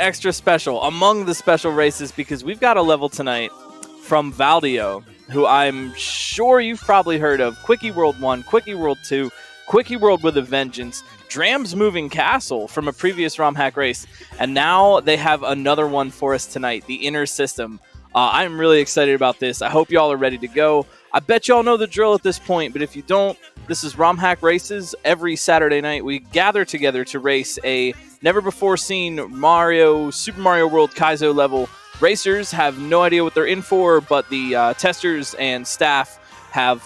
extra special among the special races because we've got a level tonight from Valdio, who I'm sure you've probably heard of. Quickie World 1, Quickie World 2, Quickie World with a Vengeance, Dram's Moving Castle from a previous Romhack race, and now they have another one for us tonight, the Inner System. I'm really excited about this. I hope y'all are ready to go. I bet y'all know the drill at this point, but if you don't, this is Romhack Races. Every Saturday night, we gather together to race a never-before-seen Super Mario World Kaizo level. Racers have no idea what they're in for, but the testers and staff have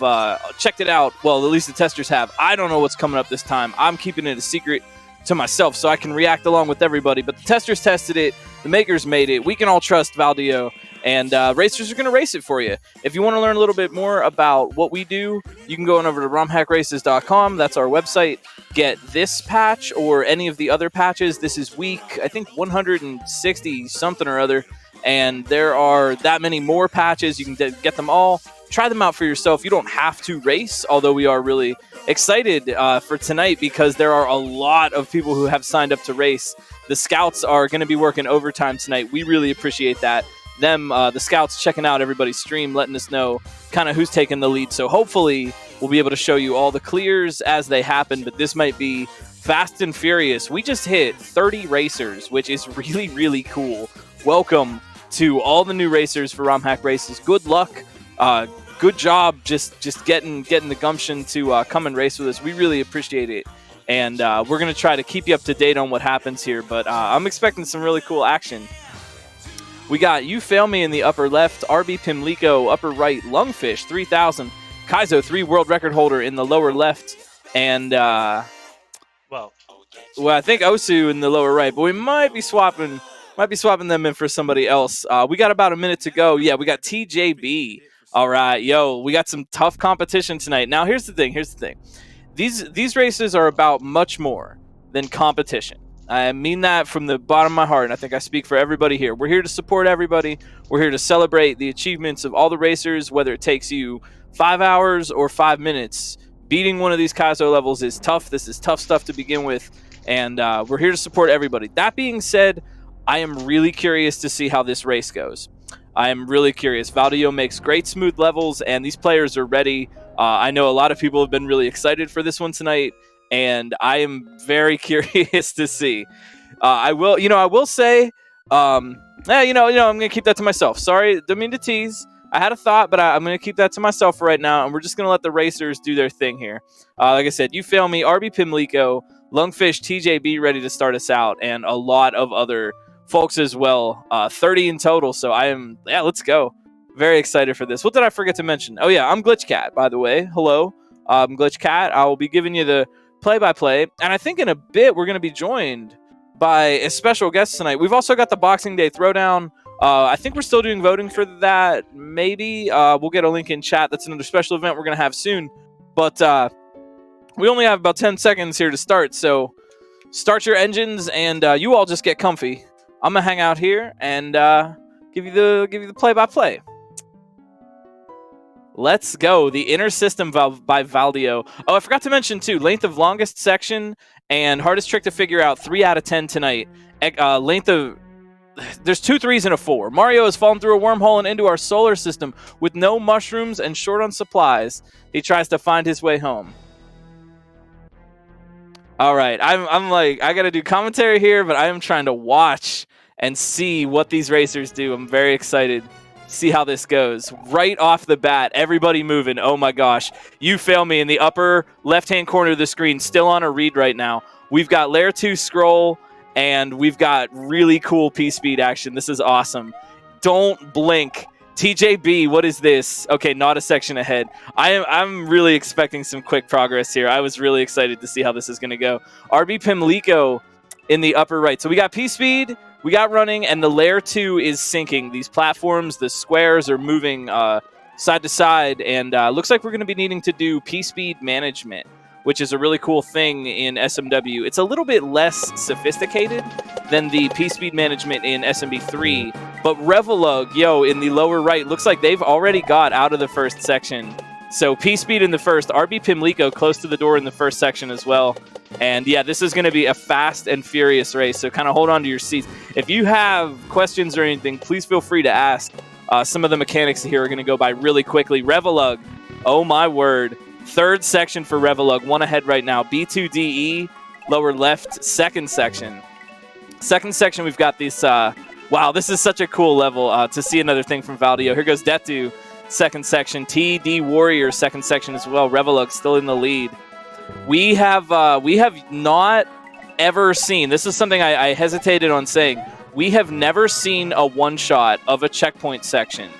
checked it out. Well, at least the testers have. I don't know what's coming up this time. I'm keeping it a secret to myself so I can react along with everybody. But the testers tested it. The makers made it. We can all trust Valdio. And racers are going to race it for you. If you want to learn a little bit more about what we do, you can go on over to romhackraces.com. That's our website. Get this patch or any of the other patches. This is week, I think, 160 something or other. And there are that many more patches. You can get them all. Try them out for yourself. You don't have to race, although we are really excited for tonight because there are a lot of people who have signed up to race. The scouts are going to be working overtime tonight. We really appreciate that. The scouts checking out everybody's stream, letting us know kind of who's taking the lead. So hopefully we'll be able to show you all the clears as they happen, but this might be fast and furious. We just hit 30 racers, which is really, really cool. Welcome to all the new racers for Romhack Races. Good luck. Good job just getting the gumption to come and race with us. We really appreciate it. And we're going to try to keep you up to date on what happens here, but I'm expecting some really cool action. We got You Fail Me in the upper left, RB Pimlico upper right, Lungfish 3000, Kaizo 3 world record holder in the lower left, and I think Osu in the lower right, but we might be swapping them in for somebody else. We got about a minute to go. Yeah, we got TJB. All right, we got some tough competition tonight. Now here's the thing. These races are about much more than competition. I mean that from the bottom of my heart, and I think I speak for everybody here. We're here to support everybody. We're here to celebrate the achievements of all the racers, whether it takes you 5 hours or 5 minutes. Beating one of these Kaizo levels is tough. This is tough stuff to begin with, and we're here to support everybody. That being said, I am really curious to see how this race goes. I am really curious. Valdio makes great smooth levels, and these players are ready. I know a lot of people have been really excited for this one tonight, and I am very curious to see. I will say, I'm going to keep that to myself. Sorry, didn't mean to tease. I had a thought, but I'm going to keep that to myself for right now, and we're just going to let the racers do their thing here. Like I said, You Fail Me, RB Pimlico, Lungfish, TJB ready to start us out, and a lot of other folks as well. 30 in total, so let's go. Very excited for this. What did I forget to mention? Oh, yeah, I'm GlitchCat, by the way. Hello, I'm GlitchCat. I will be giving you the play-by-play, and I think in a bit we're going to be joined by a special guest tonight. We've also got the Boxing Day Throwdown. I think we're still doing voting for that. Maybe we'll get a link in chat. That's another special event we're going to have soon, but we only have about 10 seconds here to start, so start your engines, and you all just get comfy. I'm going to hang out here and give you the play-by-play. Let's go. The Inner System by Valdio. Oh, I forgot to mention, too, length of longest section and hardest trick to figure out, 3 out of 10 tonight. Length of... There's 2 3s and a 4. Mario has fallen through a wormhole and into our solar system with no mushrooms and short on supplies. He tries to find his way home. All right. I'm like, I got to do commentary here, but I am trying to watch and see what these racers do. I'm very excited. See how this goes. Right off the bat, everybody moving. Oh my gosh. You Fail Me in the upper left-hand corner of the screen, still on a read right now. We've got Layer 2 scroll, and we've got really cool P-Speed action. This is awesome. Don't blink. TJB, what is this? Okay, not a section ahead. I'm really expecting some quick progress here. I was really excited to see how this is going to go. RB Pimlico in the upper right. So we got P-Speed, we got running, and the Layer 2 is sinking. These platforms, the squares are moving side to side, and looks like we're going to be needing to do P-Speed management, which is a really cool thing in SMW. It's a little bit less sophisticated than the P-Speed management in SMB3, but Revelug, in the lower right, looks like they've already got out of the first section. So P-Speed in the first, RB Pimlico close to the door in the first section as well. And yeah, this is going to be a fast and furious race, so kind of hold on to your seats. If you have questions or anything, please feel free to ask. Some of the mechanics here are going to go by really quickly. Revelug, oh my word. Third section for Revelug, one ahead right now. B2DE, lower left, second section. Second section, we've got this, wow, this is such a cool level to see another thing from Valdio. Here goes Detu, second section. TD Warrior, second section as well. Revelug still in the lead. We have not ever seen, this is something I hesitated on saying, we have never seen a one-shot of a checkpoint section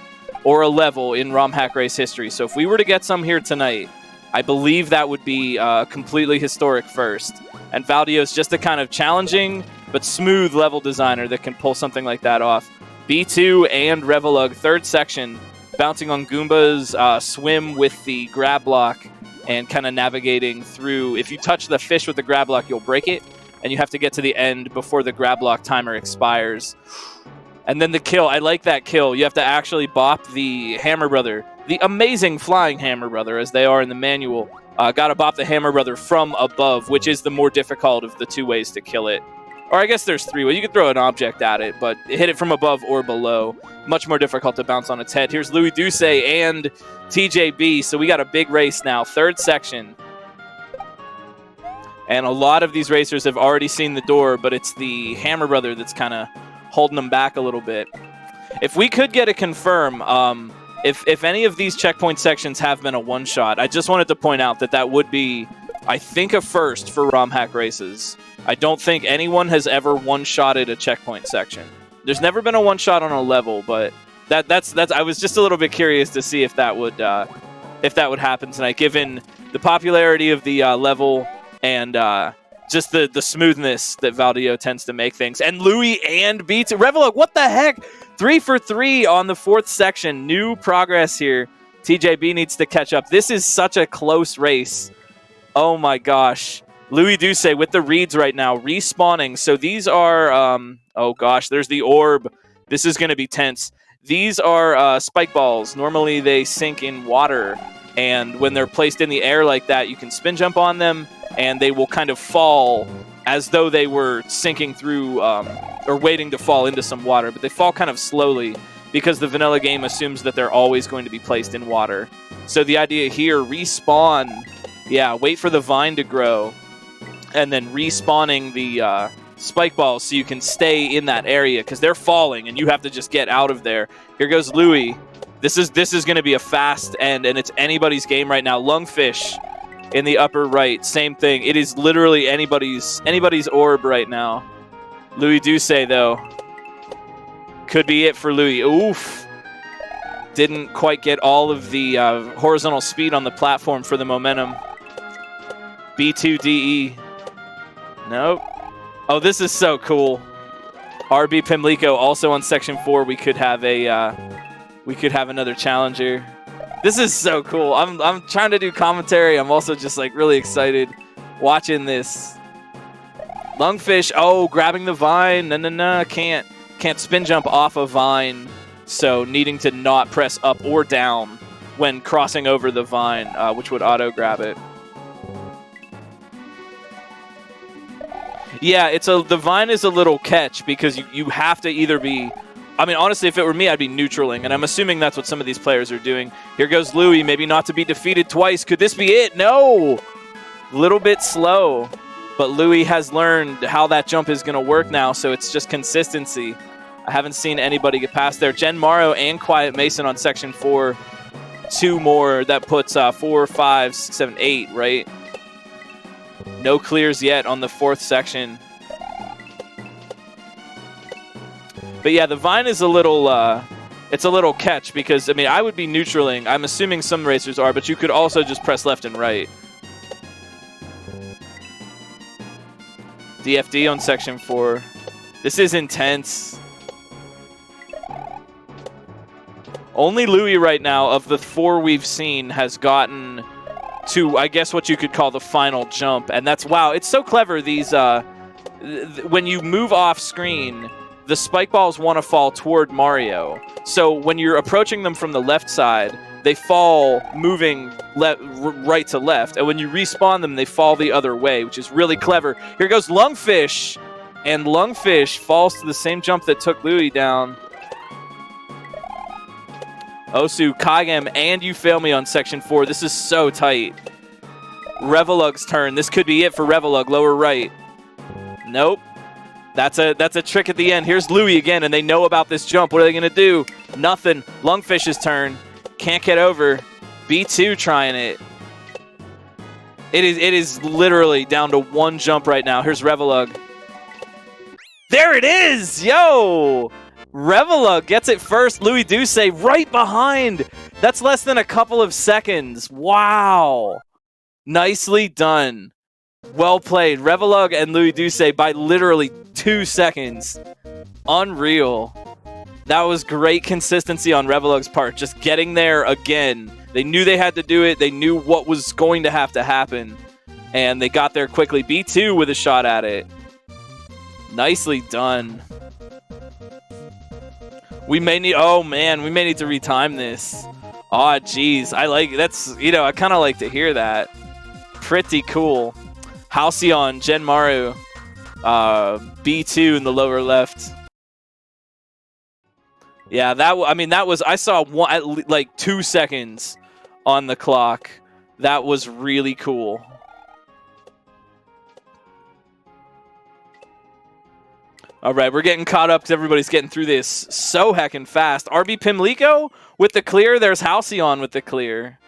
or a level in Romhack race history. So if we were to get some here tonight, I believe that would be a completely historic first. And Valdio is just a kind of challenging but smooth level designer that can pull something like that off. B2 and Revelug, third section, bouncing on Goombas, swim with the grab block, and kind of navigating through. If you touch the fish with the grab block, you'll break it, and you have to get to the end before the grab block timer expires. And then the kill. I like that kill. You have to actually bop the Hammer Brother, the amazing flying Hammer Brother, as they are in the manual. Got to bop the Hammer Brother from above, which is the more difficult of the two ways to kill it. Or I guess there's three ways. You could throw an object at it, but hit it from above or below. Much more difficult to bounce on its head. Here's Louis Duce and TJB. So we got a big race now. Third section. And a lot of these racers have already seen the door, but it's the Hammer Brother that's kind of holding them back a little bit. If we could get a confirm, if any of these checkpoint sections have been a one-shot, I just wanted to point out that that would be, I think, a first for Romhack races. I don't think anyone has ever one-shotted a checkpoint section. There's never been a one-shot on a level, but that's. I was just a little bit curious to see if that would happen tonight, given the popularity of the level and just the smoothness that Valdio tends to make things. And Louis and B2 Revelug, what the heck? 3 for 3 on the fourth section. New progress here. TJB needs to catch up. This is such a close race. Oh my gosh. Louis Duce with the reeds right now, respawning. So these are, oh gosh, there's the orb. This is going to be tense. These are spike balls. Normally they sink in water, and when they're placed in the air like that, you can spin jump on them, and they will kind of fall as though they were sinking through or waiting to fall into some water, but they fall kind of slowly because the vanilla game assumes that they're always going to be placed in water. So the idea here, respawn, yeah, wait for the vine to grow, and then respawning the spike balls so you can stay in that area because they're falling and you have to just get out of there. Here goes Louis. This is going to be a fast end, and it's anybody's game right now. Lungfish in the upper right, same thing. It is literally anybody's orb right now. Louis Duce, though, could be it for Louis. Oof. Didn't quite get all of the horizontal speed on the platform for the momentum. B2DE. Nope. Oh, this is so cool. RB Pimlico also on section 4. We could have another challenger. This is so cool. I'm trying to do commentary. I'm also just like really excited watching this. Lungfish, oh, grabbing the vine. No, can't spin jump off a vine. So needing to not press up or down when crossing over the vine, which would auto grab it. Yeah, the vine is a little catch because you have to either be, I mean, honestly, if it were me, I'd be neutraling, and I'm assuming that's what some of these players are doing. Here goes Louis, maybe not to be defeated twice. Could this be it? No! A little bit slow, but Louis has learned how that jump is going to work now, so it's just consistency. I haven't seen anybody get past there. Jen Morrow and Quiet Mason on section 4. 2 more. That puts 4, 5, 6, 7, 8, right? No clears yet on the fourth section. But yeah, the vine is a little, it's a little catch because, I mean, I would be neutraling. I'm assuming some racers are, but you could also just press left and right. DFD on section 4. This is intense. Only Louis right now, of the 4 we've seen, has gotten to, I guess, what you could call the final jump. And that's, wow, it's so clever. These, when you move off screen, the spike balls want to fall toward Mario. So when you're approaching them from the left side, they fall moving right to left. And when you respawn them, they fall the other way, which is really clever. Here goes Lungfish. And Lungfish falls to the same jump that took Louie down. Osu, Kagem, and you fail me on section 4. This is so tight. Revelug's turn. This could be it for Revelug. Lower right. Nope. That's a trick at the end. Here's Louie again, and they know about this jump. What are they going to do? Nothing. Lungfish's turn. Can't get over. B2 trying it. It is literally down to one jump right now. Here's Revelug. There it is! Yo! Revelug gets it first. Louis Duce right behind. That's less than a couple of seconds. Wow. Nicely done. Well played. Revelug and Louis Duce by literally 2 seconds. Unreal. That was great consistency on Revelug's part. Just getting there again. They knew they had to do it. They knew what was going to have to happen. And they got there quickly. B2 with a shot at it. Nicely done. We may need, oh man, we may need to retime this. Aw, geez. I like, that's, you know, I kind of like to hear that. Pretty cool. Halcyon, Genmaru, B2 in the lower left. Yeah, that was, I saw like 2 seconds on the clock. That was really cool. All right, we're getting caught up because everybody's getting through this so heckin' fast. RB Pimlico with the clear. There's Halcyon with the clear.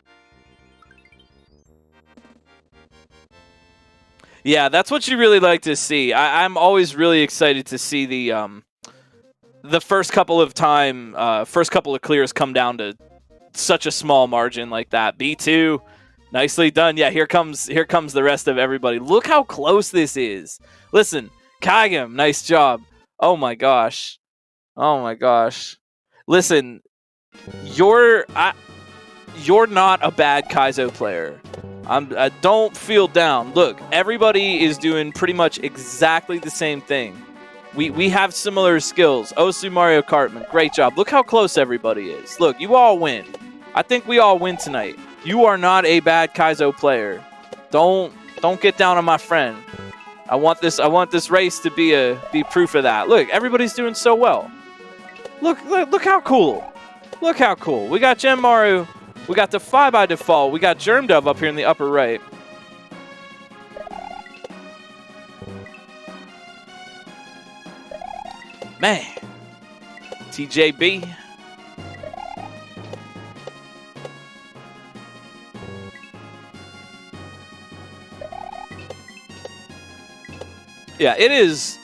Yeah, that's what you really like to see. I'm always really excited to see the first couple of clears come down to such a small margin like that. B2, nicely done. Yeah, here comes the rest of everybody. Look how close this is. Listen. Kagem, nice job. Oh my gosh. Oh my gosh. Listen, you're not a bad Kaizo player. Don't feel down. Look, everybody is doing pretty much exactly the same thing. We have similar skills. Osu Mario Kartman, great job. Look how close everybody is. Look, you all win. I think we all win tonight. You are not a bad Kaizo player. Don't get down on my friend. I want this race to be proof of that. Look, everybody's doing so well. Look how cool. Look how cool. We got Genmaru. We got Defy by default. We got Germdove up here in the upper right. Man. TJB. Yeah, it is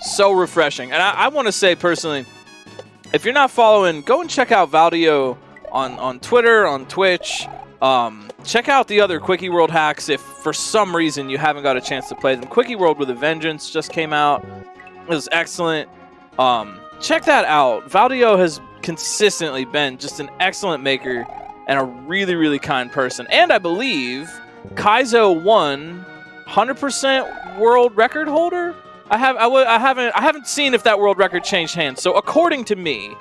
so refreshing. And I want to say personally, if you're not following, go and check out Valdio on Twitter, on Twitch. Check out the other Quickie World hacks if for some reason you haven't got a chance to play them. Quickie World with a Vengeance just came out. It was excellent. Check that out. Valdio has consistently been just an excellent maker and a really, really kind person. And I believe Kaizo won 100% world record holder. I haven't seen if that world record changed hands. So according to me,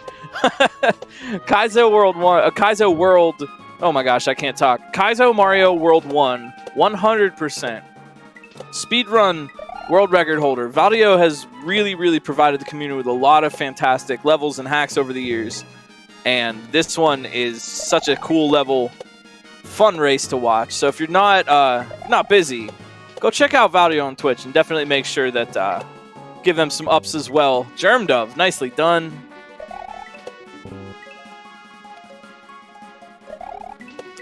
Kaizo World. Oh my gosh, I can't talk. Kaizo Mario World 1, 100% speedrun world record holder. Valdio has really, really provided the community with a lot of fantastic levels and hacks over the years, and this one is such a cool level, fun race to watch. So if you're not busy, go check out Valdio on Twitch and definitely make sure that give them some ups as well. Germdove, nicely done.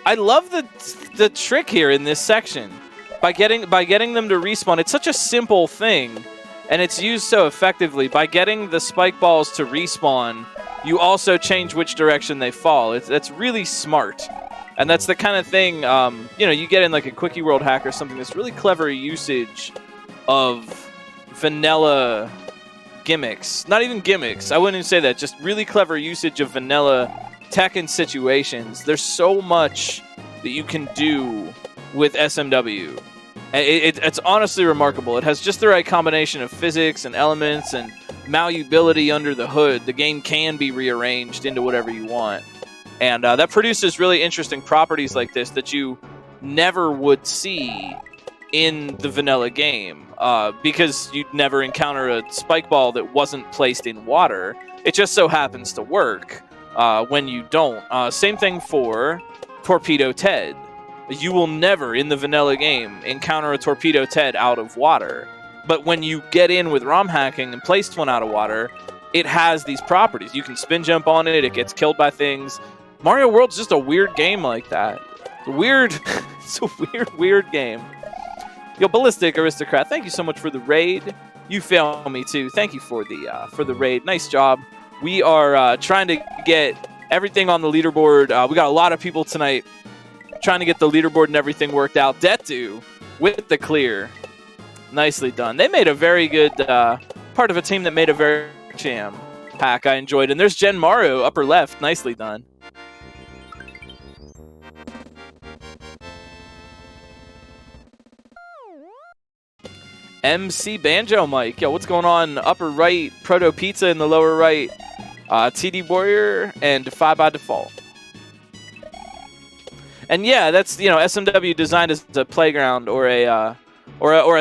I love the trick here in this section by getting them to respawn. It's such a simple thing, and it's used so effectively. By getting the spike balls to respawn, you also change which direction they fall. That's really smart. And that's the kind of thing, you get in like a Quickie World hack or something. That's really clever usage of vanilla gimmicks. Not even gimmicks. I wouldn't even say that. Just really clever usage of vanilla tech and situations. There's so much that you can do with SMW. It's honestly remarkable. It has just the right combination of physics and elements and malleability under the hood. The game can be rearranged into whatever you want. And that produces really interesting properties like this that you never would see in the vanilla game, because you'd never encounter a spike ball that wasn't placed in water. It just so happens to work when you don't. Same thing for Torpedo Ted. You will never, in the vanilla game, encounter a Torpedo Ted out of water. But when you get in with ROM hacking and placed one out of water, it has these properties. You can spin jump on it, it gets killed by things. Mario World's just a weird game like that. It's a weird game. Yo, Ballistic Aristocrat, thank you so much for the raid. You fail me too. Thank you for the raid. Nice job. We are trying to get everything on the leaderboard. We got a lot of people tonight trying to get the leaderboard and everything worked out. Detu with the clear. Nicely done. They made a very good part of a team that made a very jam pack. I enjoyed. And there's Gen Mario, upper left. Nicely done. MC Banjo Mike. Yo, what's going on? Upper right, Proto Pizza in the lower right. TD Warrior and Defy by Default. And yeah, that's, SMW designed as a playground or a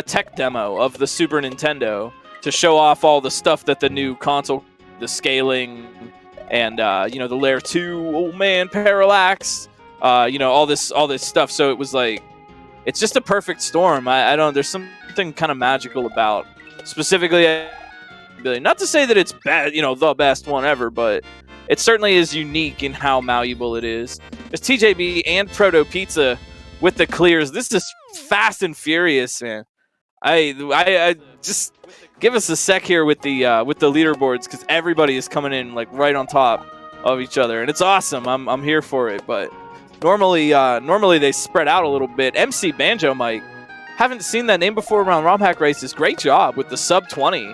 tech demo of the Super Nintendo to show off all the stuff that the new console, the scaling, and the Layer 2, oh man, parallax, all this stuff. So it was like, it's just a perfect storm. I don't. There's something kind of magical about, specifically, not to say that it's bad, the best one ever, but it certainly is unique in how malleable it is. There's TJB and Proto Pizza with the clears. This is fast and furious, man. I just give us a sec here with the leaderboards, because everybody is coming in like right on top of each other, and it's awesome. I'm here for it, but normally they spread out a little bit. MC Banjo Mike, haven't seen that name before around Romhack races. Great job with the sub 20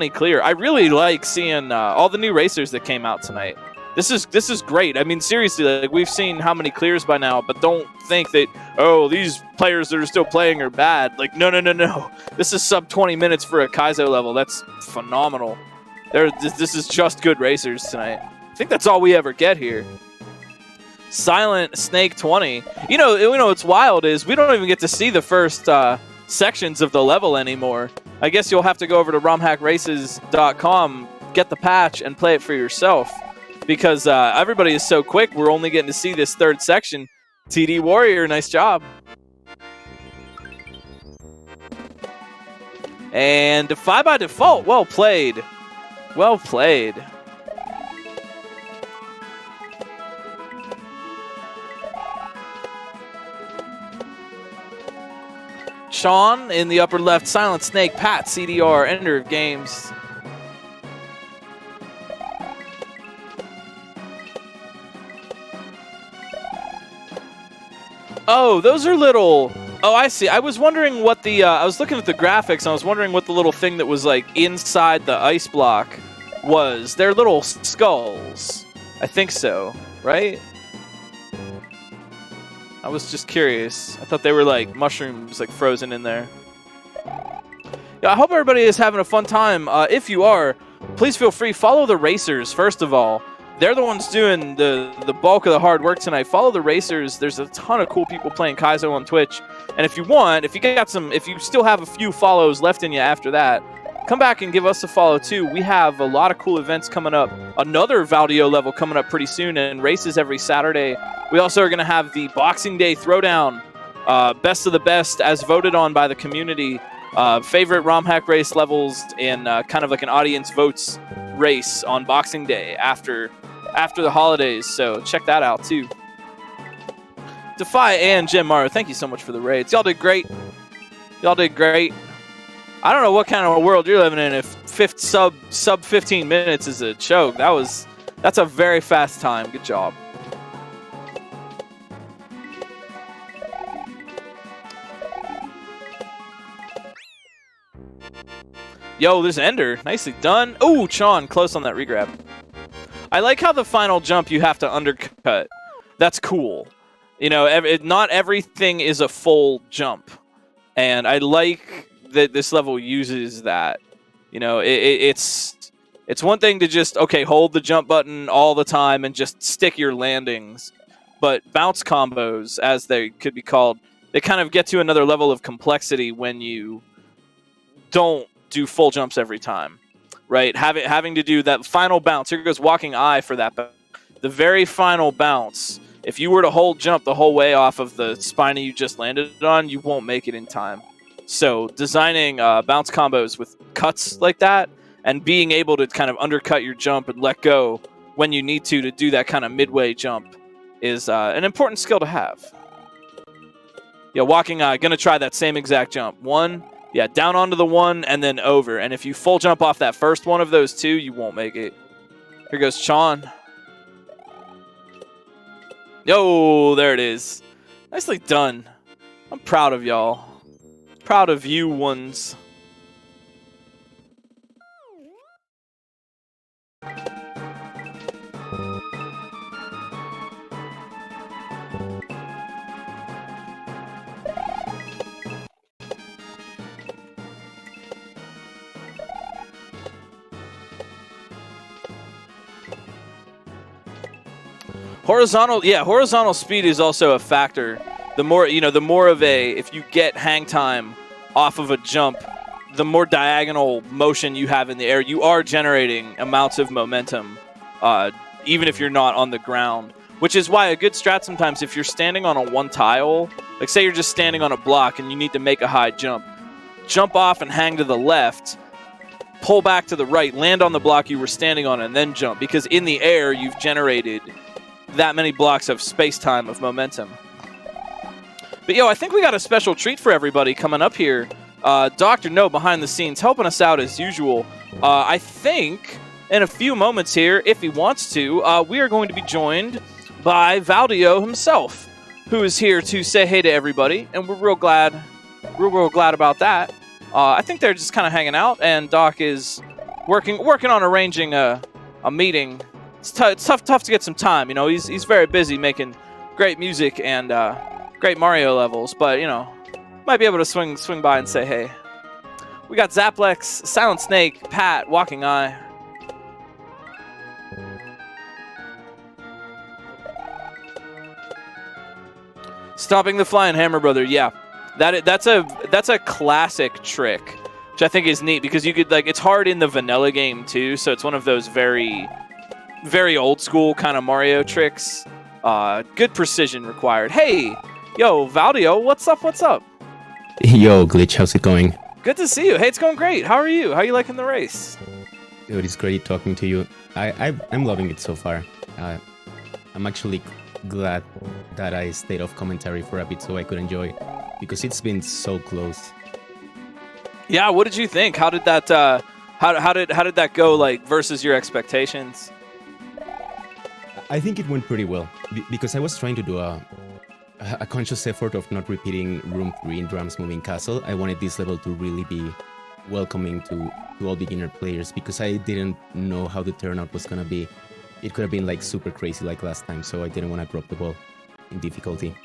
clear. I really like seeing all the new racers that came out tonight. This is great. I mean, seriously, like, we've seen how many clears by now, but don't think that, these players that are still playing are bad. Like, no. This is sub 20 minutes for a Kaizo level. That's phenomenal. This is just good racers tonight. I think that's all we ever get here. Silent Snake 20. What's wild is we don't even get to see the first sections of the level anymore. I guess you'll have to go over to romhackraces.com, get the patch, and play it for yourself, because everybody is so quick. We're only getting to see this third section. TD Warrior, nice job. And Defy by Default, well played. Well played. Sean in the upper left, Silent Snake, Pat, CDR, Ender of Games. Oh, those are little... Oh, I see. I was wondering what the... I was looking at the graphics, and I was wondering what the little thing that was, like, inside the ice block was. They're little skulls. I think so, right? I was just curious. I thought they were, like, mushrooms, like, frozen in there. Yeah, I hope everybody is having a fun time. If you are, please feel free. Follow the racers, first of all. They're the ones doing the bulk of the hard work tonight. Follow the racers. There's a ton of cool people playing Kaizo on Twitch. And if you want, if you still have a few follows left in you after that, come back and give us a follow too. We have a lot of cool events coming up. Another Valdio level coming up pretty soon, and races every Saturday. We also are going to have the Boxing Day Throwdown, best of the best as voted on by the community. Favorite Romhack race levels, and kind of like an audience votes race on Boxing Day after the holidays. So check that out too. Defy and Jim Mario, thank you so much for the raids. Y'all did great. Y'all did great. I don't know what kind of a world you're living in if sub 15 minutes is a choke. That's a very fast time. Good job. Yo, there's Ender. Nicely done. Oh, Sean, close on that regrab. I like how the final jump you have to undercut. That's cool. Not everything is a full jump. And I like that this level uses that. It's It's one thing to just, okay, hold the jump button all the time and just stick your landings. But bounce combos, as they could be called, they kind of get to another level of complexity when you don't do full jumps every time, right? Having to do that final bounce. Here goes Walking Eye for that. The very final bounce, if you were to hold jump the whole way off of the spine you just landed on, you won't make it in time. So designing bounce combos with cuts like that and being able to kind of undercut your jump and let go when you need to do that kind of midway jump is an important skill to have. Yeah, Walking Eye, going to try that same exact jump. One, yeah, down onto the one and then over. And if you full jump off that first one of those two, you won't make it. Here goes Sean. Yo, there it is. Nicely done. I'm proud of y'all. Proud of you ones. Horizontal speed is also a factor. The more, the more of if you get hang time off of a jump, the more diagonal motion you have in the air, you are generating amounts of momentum, even if you're not on the ground. Which is why a good strat sometimes, if you're standing on a one tile, like say you're just standing on a block and you need to make a high jump, jump off and hang to the left, pull back to the right, land on the block you were standing on, and then jump. Because in the air, you've generated that many blocks of space-time of momentum. But, I think we got a special treat for everybody coming up here. Dr. No behind the scenes helping us out as usual. I think in a few moments here, if he wants to, we are going to be joined by Valdio himself, who is here to say hey to everybody, and we're real glad about that. I think they're just kind of hanging out, and Doc is working on arranging a meeting. It's tough to get some time. He's very busy making great music and great Mario levels, but might be able to swing by and say hey. We got Zaplex, Silent Snake, Pat, Walking Eye. Stopping the Flying Hammer Brother, yeah. That's a classic trick, which I think is neat because you could it's hard in the vanilla game too, so it's one of those very, very old school kind of Mario tricks. Good precision required. Hey, yo, Valdio, what's up? Yo, Glitch, how's it going? Good to see you. Hey, it's going great. How are you? How are you liking the race? Dude, it's great talking to you. I'm loving it so far. I'm actually glad that I stayed off commentary for a bit so I could enjoy, because it's been so close. Yeah, what did you think? How did that how did that go versus your expectations? I think it went pretty well because I was trying to do a conscious effort of not repeating Room 3 in Drums Moving Castle. I wanted this level to really be welcoming to all beginner players because I didn't know how the turnout was gonna be. It could have been super crazy like last time, so I didn't want to drop the ball in difficulty.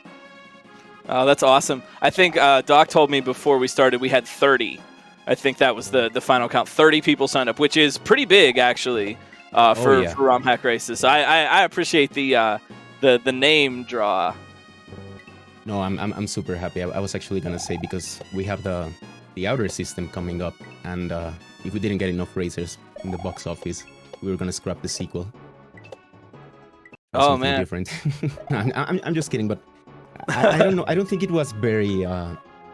Oh, that's awesome. I think Doc told me before we started we had 30. I think that was the final count. 30 people signed up, which is pretty big actually for Romhack races. I appreciate the name draw. No, I'm super happy. I was actually gonna say because we have the outer system coming up, and if we didn't get enough racers in the box office, we were gonna scrap the sequel. Oh man! Different. I'm just kidding, but I don't know. I don't think it was very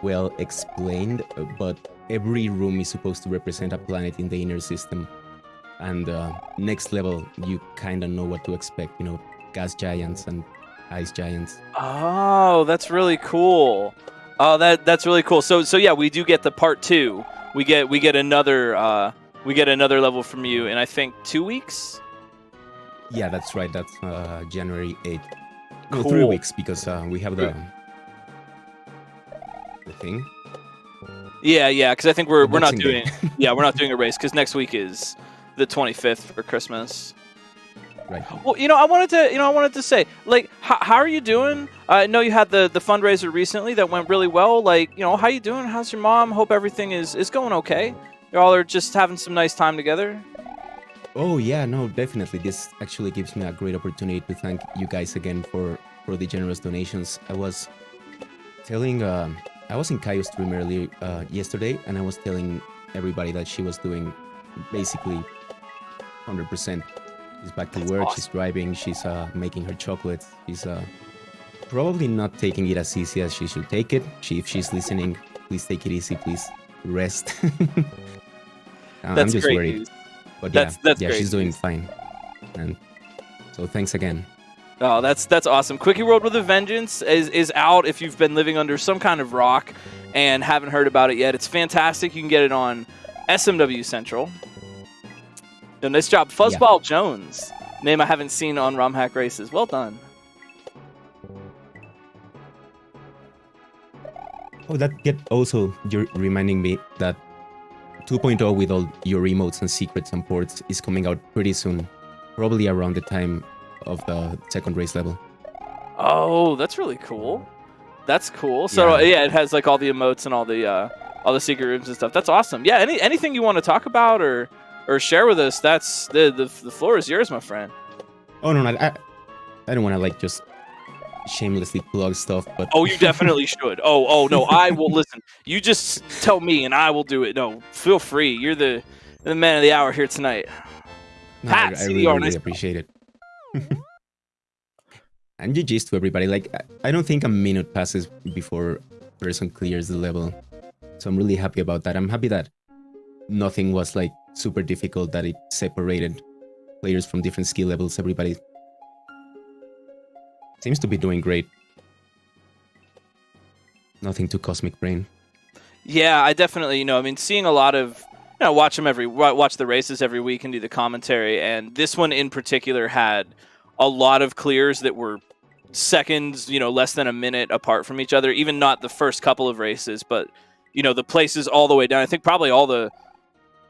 well explained. But every room is supposed to represent a planet in the inner system, and next level you kind of know what to expect. Gas giants and ice giants. Oh, that's really cool. Oh, that's really cool. So yeah, we do get the part 2. We get another level from you in I think 2 weeks. Yeah, that's right. That's January 8th. No, Cool. 3 weeks because we have the thing. Yeah, because I think we're not Boxing doing Day. we're not doing a race because next week is the 25th for Christmas. Right. Well, I wanted to say, how are you doing? I know you had the fundraiser recently that went really well. How you doing? How's your mom? Hope everything is going okay. Y'all are just having some nice time together. Oh yeah, no, definitely. This actually gives me a great opportunity to thank you guys again for the generous donations. Telling, I was in Kaio's stream earlier yesterday, and I was telling everybody that she was doing basically 100%. She's back to That's work. She's awesome. driving. She's making her chocolates. She's probably not taking it as easy as she should take it. If she's listening, please take it easy. Please rest. I'm That's just great worried, news. but That's yeah, great she's doing news. fine. And so thanks again. Oh, that's awesome. Quickie World with a Vengeance is out if you've been living under some kind of rock and haven't heard about it yet. It's fantastic. You can get it on SMW Central. No, nice job. Yeah. Fuzzball Jones. Name I haven't seen on Romhack races. Well done. Oh, you're reminding me that 2.0 with all your emotes and secrets and ports is coming out pretty soon, probably around the time of the second race level. Oh, that's really cool. That's cool. So yeah, it has like all the emotes and all the secret rooms and stuff. That's awesome. Yeah, anything you want to talk about or share with us, that's the floor is yours, my friend. Oh no, I don't want to like just shamelessly plug stuff, but oh, you definitely should. Oh no, I will listen. You just tell me and I will do it. No, feel free. You're the man of the hour here tonight. no, Pat, I CDR, really nice. appreciate it. And GG's to everybody. Like, I don't think a minute passes before a person clears the level, so I'm really happy about that. I'm happy that nothing was like super difficult, that it separated players from different skill levels. Everybody seems to be doing great. Nothing too cosmic brain. Yeah, I definitely, I mean, seeing a lot of, watch the races every week and do the commentary, and this one in particular had a lot of clears that were seconds, less than a minute apart from each other. Even not the first couple of races, but the places all the way down. I think probably all the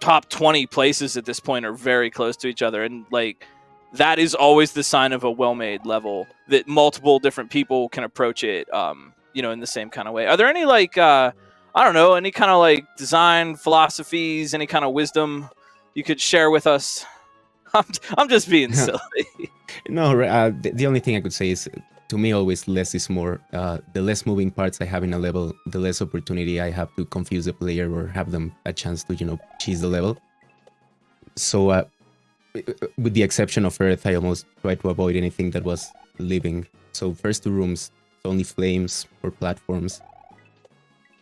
top 20 places at this point are very close to each other, and like that is always the sign of a well-made level, that multiple different people can approach it in the same kind of way. Are there any like I don't know, any kind of like design philosophies, any kind of wisdom you could share with us? I'm just being silly. No, the only thing I could say is, to me, always less is more. The less moving parts I have in a level, the less opportunity I have to confuse the player or have them a chance to, cheese the level. So, with the exception of Earth, I almost tried to avoid anything that was living. So, first two rooms, only flames or platforms.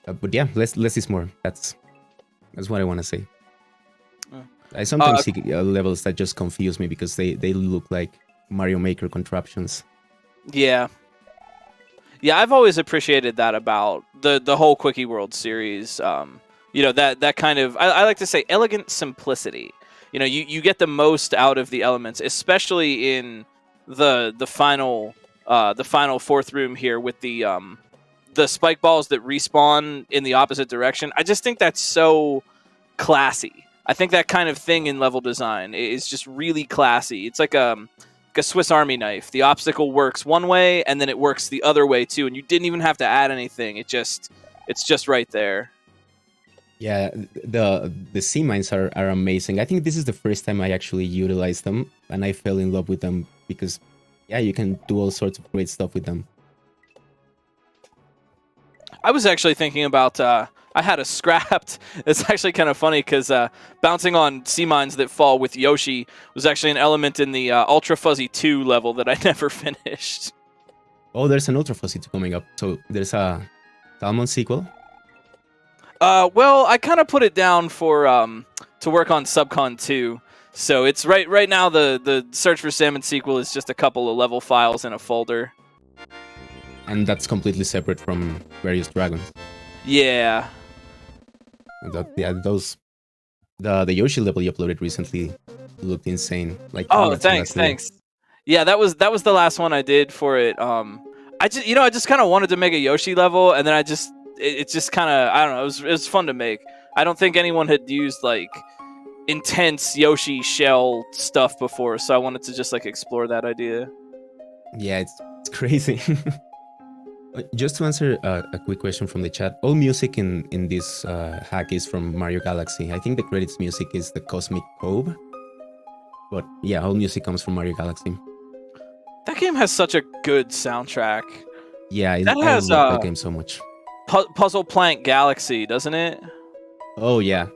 But yeah, less is more. That's what I want to say. I sometimes see levels that just confuse me because they look like Mario Maker contraptions. Yeah, I've always appreciated that about the whole Quickie World series. That kind of, I like to say, elegant simplicity. You get the most out of the elements, especially in the final fourth room here with the spike balls that respawn in the opposite direction. I just think that's so classy. I think that kind of thing in level design is just really classy. It's like a Swiss Army knife. The obstacle works one way, and then it works the other way too, and you didn't even have to add anything. It's just right there. Yeah, the sea mines are amazing. I think this is the first time I actually utilized them, and I fell in love with them because, yeah, you can do all sorts of great stuff with them. I was actually thinking about, I had a scrapped. It's actually kind of funny because bouncing on sea mines that fall with Yoshi was actually an element in the Ultra Fuzzy 2 level that I never finished. Oh, there's an Ultra Fuzzy 2 coming up. So there's a Salmon sequel? Well, I kind of put it down for to work on Subcon 2. So it's right now the Search for Salmon sequel is just a couple of level files in a folder. And that's completely separate from various dragons. Yeah. The Yoshi level you uploaded recently looked insane. Like, oh, thanks. Yeah, that was the last one I did for it. I just kind of wanted to make a Yoshi level, and then it's just kind of, I don't know, it was fun to make. I don't think anyone had used like intense Yoshi shell stuff before, so I wanted to just like explore that idea. Yeah, it's crazy. Just to answer a quick question from the chat, all music in this hack is from Mario Galaxy. I think the credits music is the Cosmic Cove. But yeah, all music comes from Mario Galaxy. That game has such a good soundtrack. Yeah, That I has love that game so much. Puzzle Plank Galaxy, doesn't it? Oh yeah,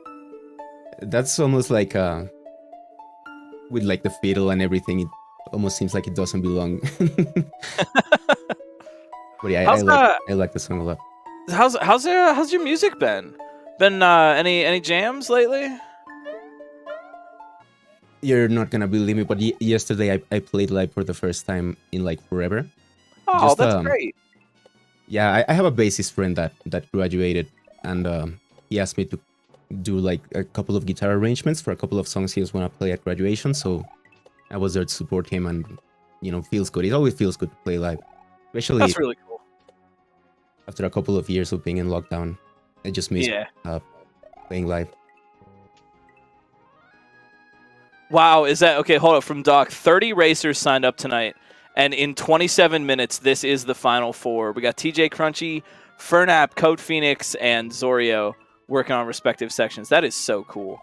that's almost like with like the fiddle and everything. It almost seems like it doesn't belong. But yeah, I like the song a lot. How's your music been? Been any jams lately? You're not gonna believe me, but yesterday I played live for the first time in like forever. Oh, Just that's great. Yeah, I have a bassist friend that graduated, and he asked me to do like a couple of guitar arrangements for a couple of songs he was gonna play at graduation. So I was there to support him, and feels good. It always feels good to play live, especially That's really cool. after a couple of years of being in lockdown. I just miss playing live. Wow, is that okay? Hold up, from Doc. 30 racers signed up tonight, and in 27 minutes, this is the final four. We got TJ Crunchy, Fernap, Code Phoenix, and Zorio working on respective sections. That is so cool.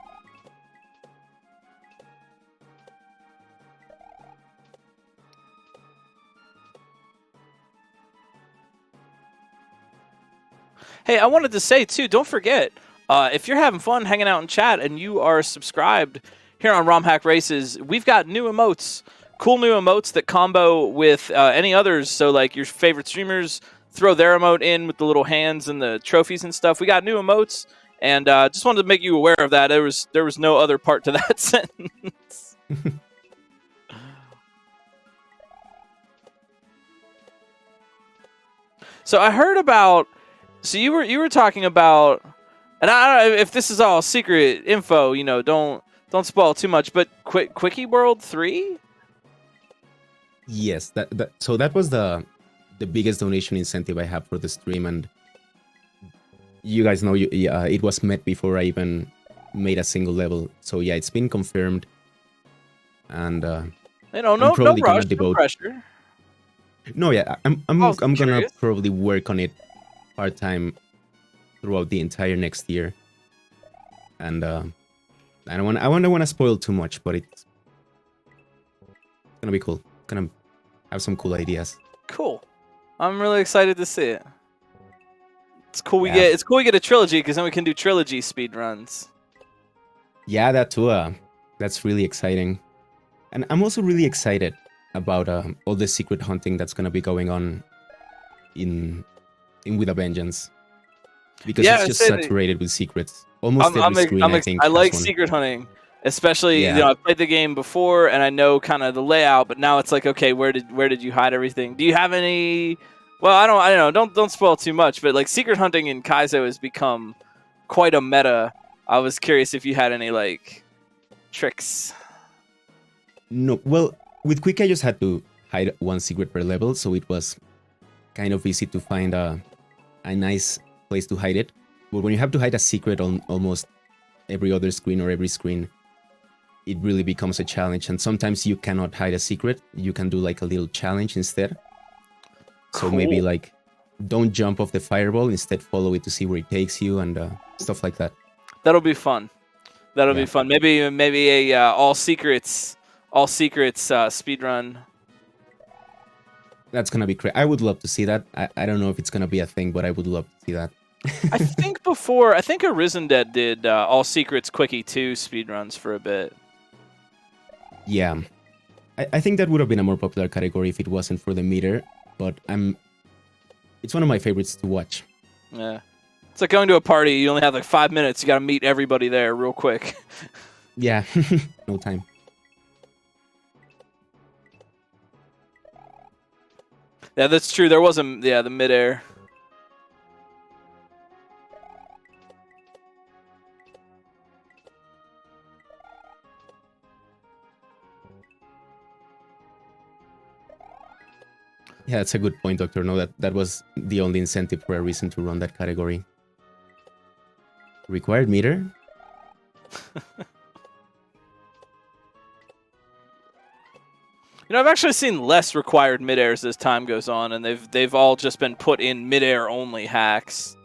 Hey, I wanted to say, too, don't forget, if you're having fun hanging out in chat and you are subscribed here on Romhack Races, we've got new emotes, cool new emotes that combo with any others. So, like, your favorite streamers throw their emote in with the little hands and the trophies and stuff. We got new emotes, and just wanted to make you aware of that. There was no other part to that sentence. So I heard about. So you were talking about, and I don't know if this is all secret info. Don't spoil too much. But Quickie World 3. Yes, so that was the biggest donation incentive I have for the stream, and you guys know it was met before I even made a single level. So yeah, it's been confirmed, and no rush, no pressure. No, yeah, I'm gonna probably work on it part-time throughout the entire next year, and I don't want to spoil too much, but it's gonna be cool. Gonna have some cool ideas. Cool. I'm really excited to see it. It's cool we get a trilogy, because then we can do trilogy speed runs. Yeah, that too. That's really exciting, and I'm also really excited about all the secret hunting that's gonna be going on in With a Vengeance, because it's just saturated with secrets. Almost every screen, I think. I like secret hunting, especially I played the game before and I know kind of the layout, but now it's like, okay, where did you hide everything? Do you have any? Well, I don't know. Don't spoil too much, but like secret hunting in Kaizo has become quite a meta. I was curious if you had any like tricks. No, well, with Quick I just had to hide one secret per level, so it was kind of easy to find a nice place to hide it. But when you have to hide a secret on almost every other screen or every screen, it really becomes a challenge. And sometimes you cannot hide a secret. You can do like a little challenge instead. So maybe like don't jump off the fireball, instead follow it to see where it takes you, and stuff like that. That'll be fun. That'll be fun. Maybe a all secrets speed run. That's gonna be great. I would love to see that. I don't know if it's gonna be a thing, but I would love to see that. I think Arisen Dead did all secrets Quickie 2 speedruns for a bit. Yeah, I think that would have been a more popular category if it wasn't for the meter. But it's one of my favorites to watch. Yeah, it's like going to a party. You only have like 5 minutes. You got to meet everybody there real quick. Yeah, no time. Yeah, that's true. There was the midair. Yeah, that's a good point, Doctor. No, that was the only incentive for a reason to run that category. Required meter? I've actually seen less required midairs as time goes on, and they've all just been put in midair only hacks.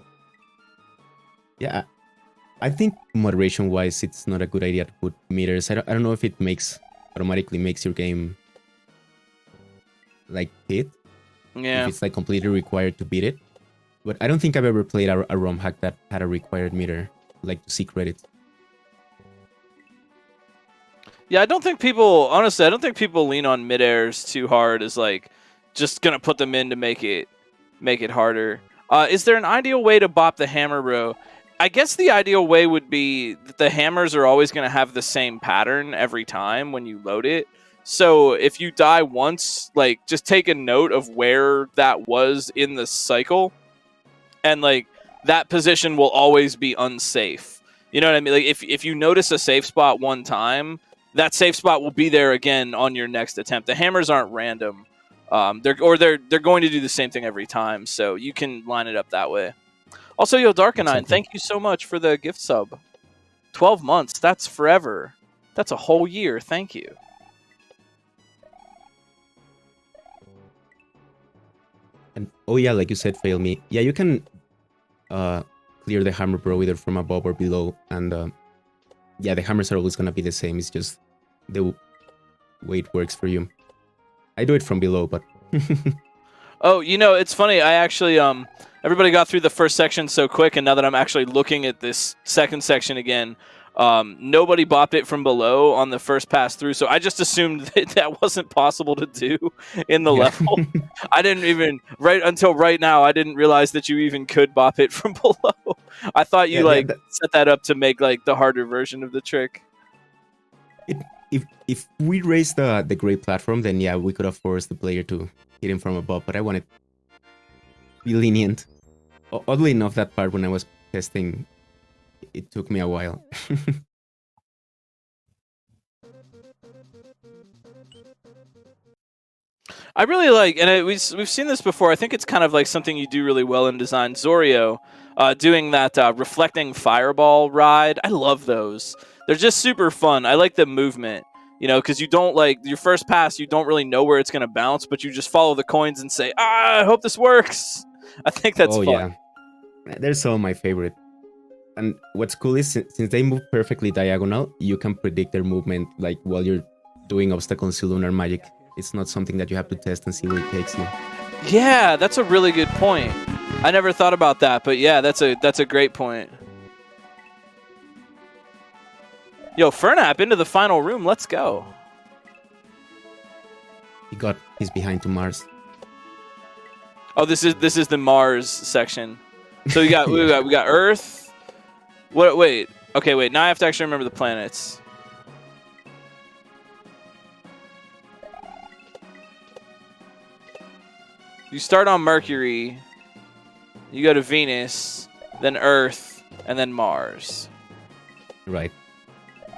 Yeah, I think moderation-wise, it's not a good idea to put meters. I don't know if it makes automatically makes your game like hit. Yeah. If it's like completely required to beat it. But I don't think I've ever played a ROM hack that had a required meter, like to see credits. Yeah, I don't think people lean on mid-airs too hard as like just gonna put them in to make it harder. Is there an ideal way to bop the hammer row? I guess the ideal way would be that the hammers are always gonna have the same pattern every time when you load it. So if you die once, like just take a note of where that was in the cycle, and like that position will always be unsafe. You know what I mean? Like if you notice a safe spot one time, that safe spot will be there again on your next attempt. The hammers aren't random. They're going to do the same thing every time, so you can line it up that way. Also, yo, Darkanine, thank you so much for the gift sub. 12 months, that's forever. That's a whole year. Thank you. And oh yeah, like you said, fail me. Yeah, you can clear the hammer bro either from above or below, and yeah, the hammers are always gonna be the same. It's just the way it works for you. I do it from below, but oh, you know, it's funny. I actually everybody got through the first section so quick, and now that I'm actually looking at this second section again, nobody bopped it from below on the first pass through, so I just assumed that wasn't possible to do in the level. I didn't even until right now. I didn't realize that you even could bop it from below. I thought you set that up to make like the harder version of the trick. If we raised the great platform, then yeah, we could have forced the player to hit him from above. But I wanted to be lenient. Oddly enough, that part when I was testing, it took me a while. I really like, and we've seen this before. I think it's kind of like something you do really well in design. Zorio doing that reflecting fireball ride. I love those. They're just super fun. I like the movement, you know, because you don't like your first pass. You don't really know where it's going to bounce, but you just follow the coins and say, I hope this works. I think that's fun. Yeah. They're some of my favorite. And what's cool is since they move perfectly diagonal, you can predict their movement like while you're doing obstacles in Lunar Magic. It's not something that you have to test and see where it takes you. Yeah, that's a really good point. I never thought about that, but yeah, that's a great point. Yo, Fernap into the final room. Let's go. He's behind to Mars. Oh, this is the Mars section. So we got we got Earth. What? Wait. Okay, wait. Now I have to actually remember the planets. You start on Mercury, you go to Venus, then Earth, and then Mars. Right.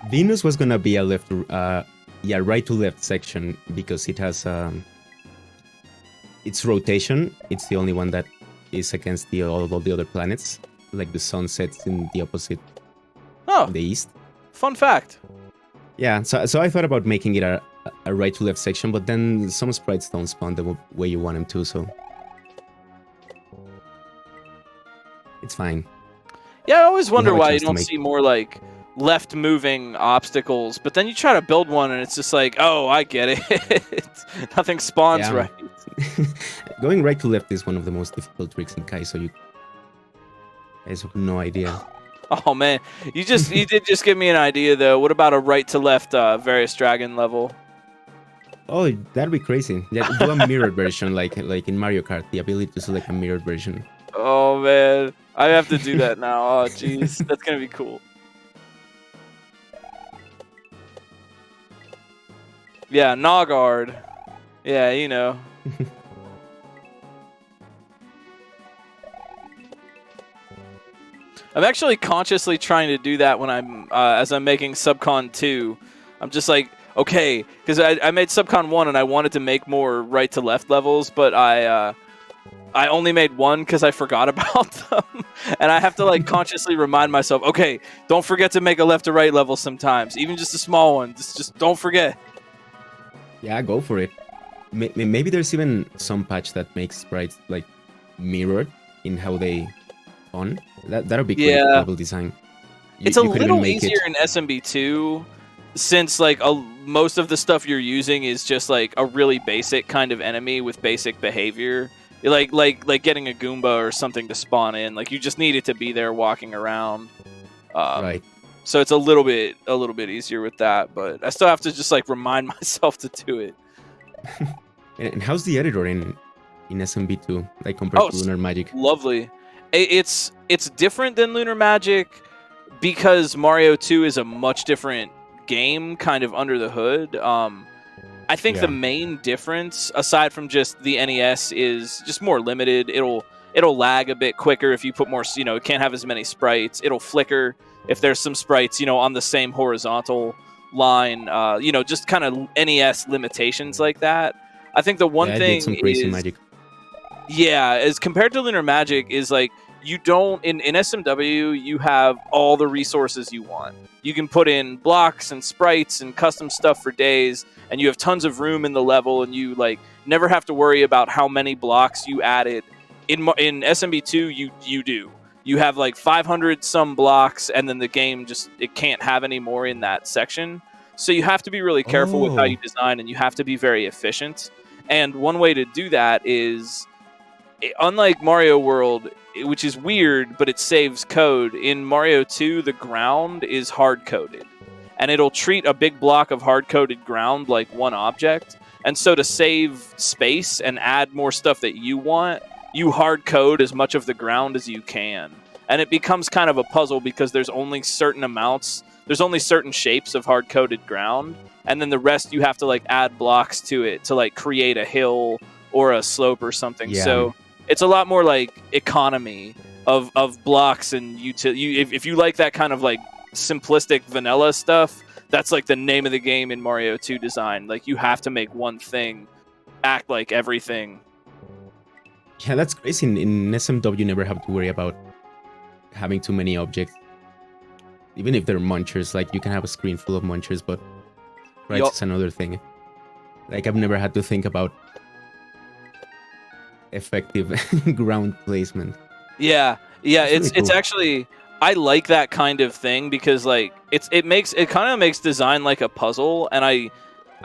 Venus was gonna be a right to left section because it has its rotation. It's the only one that is against all the other planets. Like the sun sets in the opposite. Oh, in the east. Fun fact. Yeah, so I thought about making it a right to left section, but then some sprites don't spawn the way you want them to, so it's fine. Yeah, I always wonder why you don't see more like left moving obstacles, but then you try to build one and it's just like, oh, I get it. Nothing spawns right. Going right to left is one of the most difficult tricks in Kai, so you guys have no idea. Oh man, you did just give me an idea though. What about a right to left various dragon level? Oh, that'd be crazy. Yeah, do a mirrored version like in Mario Kart, the ability to select a mirrored version. Oh man, I have to do that now. Oh jeez, that's gonna be cool. Yeah, Nogard. Yeah, you know. I'm actually consciously trying to do that when I'm as I'm making Subcon 2. I'm just like, okay, because I made Subcon 1 and I wanted to make more right to left levels, but I only made one because I forgot about them, and I have to like consciously remind myself, okay, don't forget to make a left to right level sometimes, even just a small one. Just don't forget. Yeah, go for it. Maybe there's even some patch that makes sprites like mirrored in how they spawn. That'll be cool level design. It's a little easier in SMB2 since like most of the stuff you're using is just like a really basic kind of enemy with basic behavior, like getting a Goomba or something to spawn in, like you just need it to be there walking around. Right. So it's a little bit easier with that, but I still have to just like remind myself to do it. And how's the editor in SMB2 like compared to Lunar Magic? Lovely. It's different than Lunar Magic because Mario 2 is a much different game kind of under the hood. I think the main difference, aside from just the NES, is just more limited. It'll lag a bit quicker if you put more, it can't have as many sprites. It'll flicker if there's some sprites, on the same horizontal line, just kind of NES limitations like that. I think the one thing did some crazy magic. Yeah, as compared to Lunar Magic is like you don't in SMW you have all the resources you want. You can put in blocks and sprites and custom stuff for days, and you have tons of room in the level, and you like never have to worry about how many blocks you added. In SMB2 you do. You have like 500 some blocks, and then the game it can't have any more in that section. So you have to be really careful with how you design, and you have to be very efficient. And one way to do that is, unlike Mario World, which is weird, but it saves code, in Mario 2, the ground is hard-coded. And it'll treat a big block of hard-coded ground like one object. And so to save space and add more stuff that you want, you hard-code as much of the ground as you can. And it becomes kind of a puzzle because there's only certain shapes of hard-coded ground. And then the rest you have to like add blocks to it to like create a hill or a slope or something. Yeah. So it's a lot more like economy of blocks, and if you like that kind of like simplistic vanilla stuff, that's like the name of the game in Mario 2 design. Like you have to make one thing act like everything. Yeah, that's crazy. In SMW, you never have to worry about having too many objects. Even if they're munchers, like you can have a screen full of munchers, but it's another thing. Like I've never had to think about effective ground placement. Yeah, it's actually, I like that kind of thing because like it kind of makes design like a puzzle, and I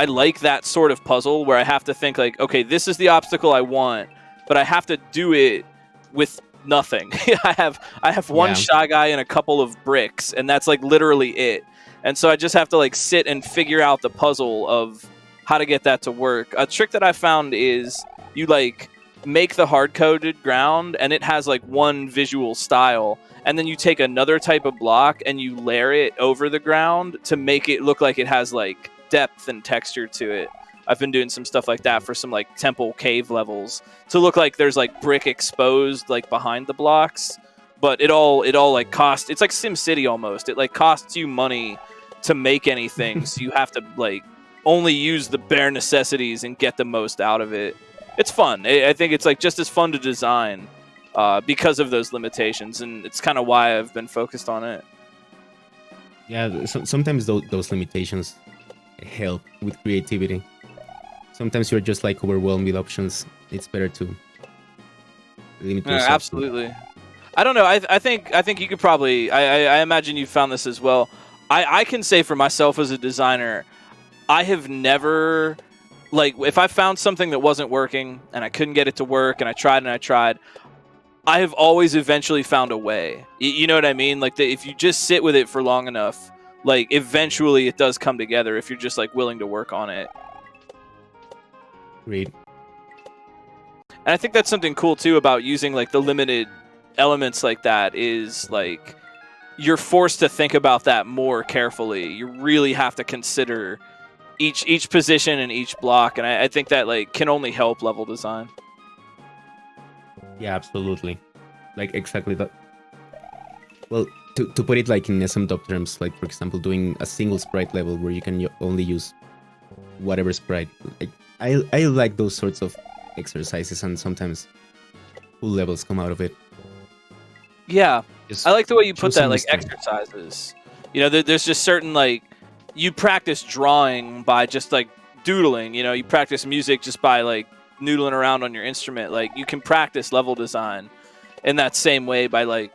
like that sort of puzzle where I have to think like, okay, this is the obstacle I want, but I have to do it with nothing. I have one Shy Guy and a couple of bricks, and that's like literally it. And so I just have to like sit and figure out the puzzle of how to get that to work. A trick that I found is you like make the hard-coded ground, and it has like one visual style, and then you take another type of block and you layer it over the ground to make it look like it has like depth and texture to it. I've been doing some stuff like that for some like temple cave levels to look like there's like brick exposed like behind the blocks, but it all like costs. It's like SimCity almost. It like costs you money to make anything, so you have to like only use the bare necessities and get the most out of it. It's fun. I think it's like just as fun to design because of those limitations, and it's kind of why I've been focused on it. Yeah, sometimes those limitations help with creativity. Sometimes you're just like overwhelmed with options. It's better to limit yourself. Absolutely. I don't know. I think you could probably. I imagine you found this as well. I can say for myself as a designer, I have never, like, if I found something that wasn't working and I couldn't get it to work and I tried, I have always eventually found a way. You know what I mean? Like, if you just sit with it for long enough, like, eventually it does come together if you're just, like, willing to work on it. Great. And I think that's something cool, too, about using, like, the limited elements like that is, like, you're forced to think about that more carefully. You really have to consider each position and each block, and I think that like can only help level design. Yeah, absolutely. Like exactly that. Well, to put it like in SMW terms, like for example, doing a single sprite level where you can only use whatever sprite. Like, I like those sorts of exercises, and sometimes cool levels come out of it. Yeah, I like the way you put that, like exercises. You know, there's just certain like. You practice drawing by just like doodling, you know, you practice music just by like noodling around on your instrument. Like you can practice level design in that same way by like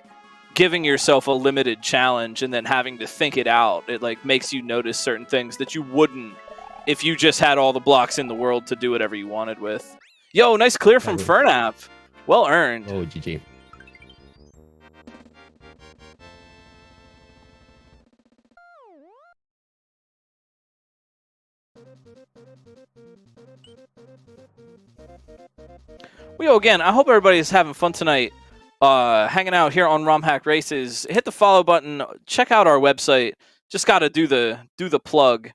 giving yourself a limited challenge and then having to think it out. It like makes you notice certain things that you wouldn't if you just had all the blocks in the world to do whatever you wanted with. Yo, nice clear from Fernap. Well earned. Oh, GG. Well, again, I hope everybody's having fun tonight, hanging out here on Romhack Races. Hit the follow button. Check out our website. Just got to do the plug.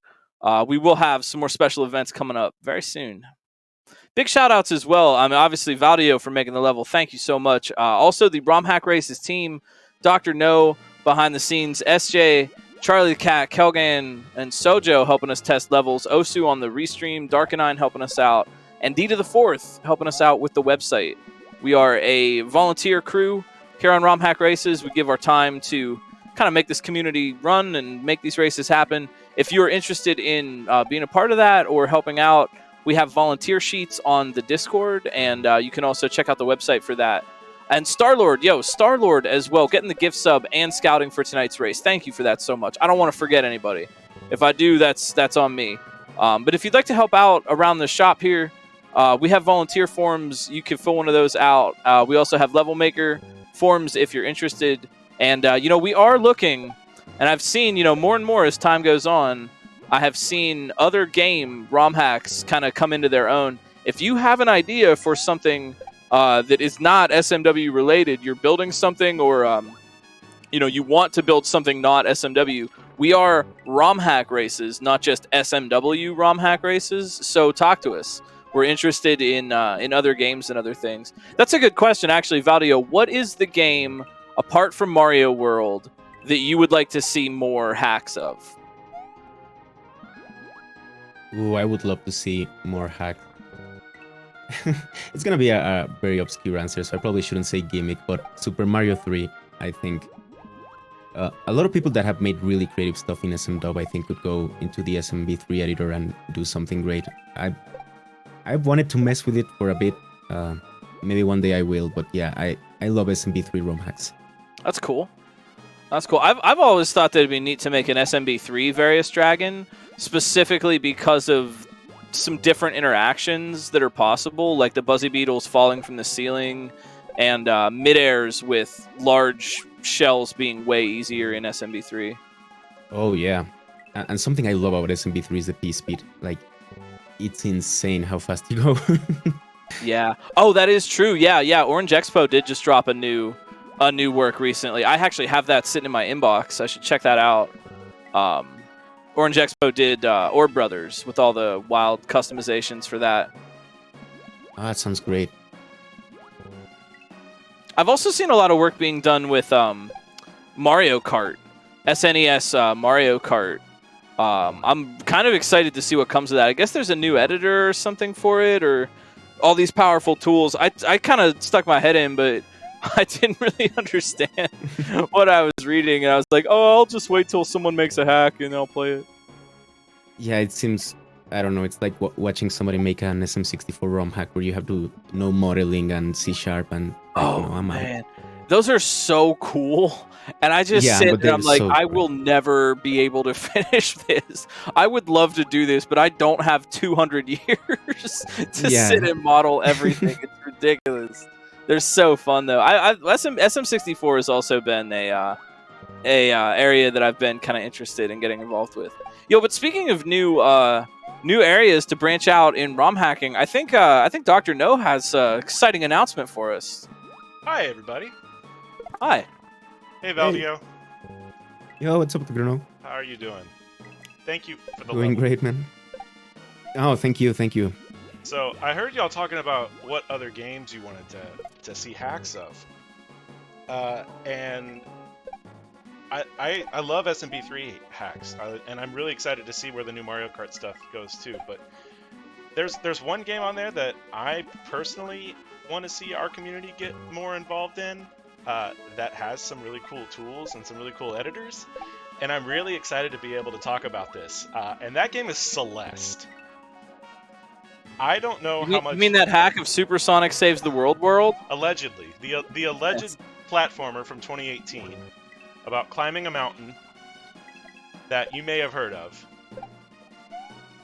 We will have some more special events coming up very soon. Big shout outs as well. I mean, obviously, Valdio for making the level. Thank you so much. Also, the Romhack Races team, Dr. No behind the scenes, SJ, Charlie the Cat, Kelgan, and Sojo helping us test levels. Osu on the restream, Darkenine helping us out, and D to the Fourth helping us out with the website. We are a volunteer crew here on Romhack Races. We give our time to kind of make this community run and make these races happen. If you're interested in being a part of that or helping out, we have volunteer sheets on the Discord, and you can also check out the website for that. And Starlord as well, getting the gift sub and scouting for tonight's race. Thank you for that so much. I don't want to forget anybody. If I do, that's on me. But if you'd like to help out around the shop here, we have volunteer forms. You can fill one of those out. We also have level maker forms if you're interested. And, we are looking, and I've seen, more and more as time goes on, I have seen other game ROM hacks kind of come into their own. If you have an idea for something that is not SMW related, you're building something or, you want to build something not SMW, we are ROM hack races, not just SMW ROM hack races. So talk to us. We're interested in other games and other things. That's a good question, actually, Valdio. What is the game, apart from Mario World, that you would like to see more hacks of? Ooh, I would love to see more hacks. It's gonna be a very obscure answer, so I probably shouldn't say gimmick, but Super Mario 3, I think. A lot of people that have made really creative stuff in SMW, I think, could go into the SMB3 editor and do something great. I've wanted to mess with it for a bit. Maybe one day I will, but yeah, I love SMB3 ROM hacks. That's cool. That's cool. I've always thought that it'd be neat to make an SMB3 Various Dragon, specifically because of some different interactions that are possible, like the Buzzy Beetles falling from the ceiling and mid-airs with large shells being way easier in SMB3. Oh, yeah. And something I love about SMB3 is the P-speed. Like, it's insane how fast you go. Yeah. Oh, that is true. Yeah. Orange Expo did just drop a new work recently. I actually have that sitting in my inbox. I should check that out. Orange Expo did Orb Brothers with all the wild customizations for that. Oh, that sounds great. I've also seen a lot of work being done with Mario Kart, SNES Mario Kart. I'm kind of excited to see what comes of that. I guess there's a new editor or something for it, or all these powerful tools. I kind of stuck my head in, but I didn't really understand what I was reading, and I was like, oh, I'll just wait till someone makes a hack and I'll play it. Yeah, it seems, I don't know, it's like watching somebody make an SM64 ROM hack where you have to know modeling and C# and man, those are so cool. And I just sit and I'm like, I will never be able to finish this. I would love to do this, but I don't have 200 years to sit and model everything. It's ridiculous. They're so fun though. SM64 has also been a area that I've been kind of interested in getting involved with. Yo, but speaking of new areas to branch out in ROM hacking, I think Dr. No has an exciting announcement for us. Hi everybody. Hi. Hey Valdio. Hey. Yo, what's up, Dr. No? How are you doing? Thank you for the Doing great, man. Oh, thank you. So I heard y'all talking about what other games you wanted to see hacks of, and I love SMB3 hacks, and I'm really excited to see where the new Mario Kart stuff goes too. But there's one game on there that I personally want to see our community get more involved in, that has some really cool tools and some really cool editors, and I'm really excited to be able to talk about this. And that game is Celeste. I don't know how much. You mean that hack of Supersonic Saves the World? Allegedly, the alleged platformer from 2018 about climbing a mountain that you may have heard of.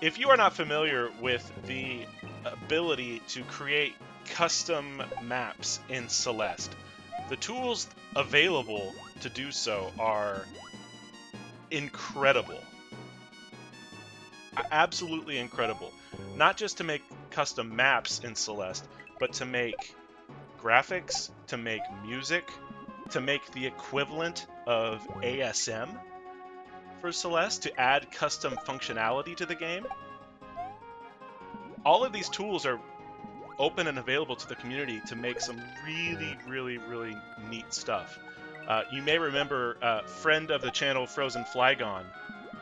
If you are not familiar with the ability to create custom maps in Celeste, the tools available to do so are incredible. Absolutely incredible. Not just to make custom maps in Celeste, but to make graphics, to make music, to make the equivalent of ASM for Celeste, to add custom functionality to the game. All of these tools are open and available to the community to make some really, really, really neat stuff. You may remember friend of the channel Frozen Flygon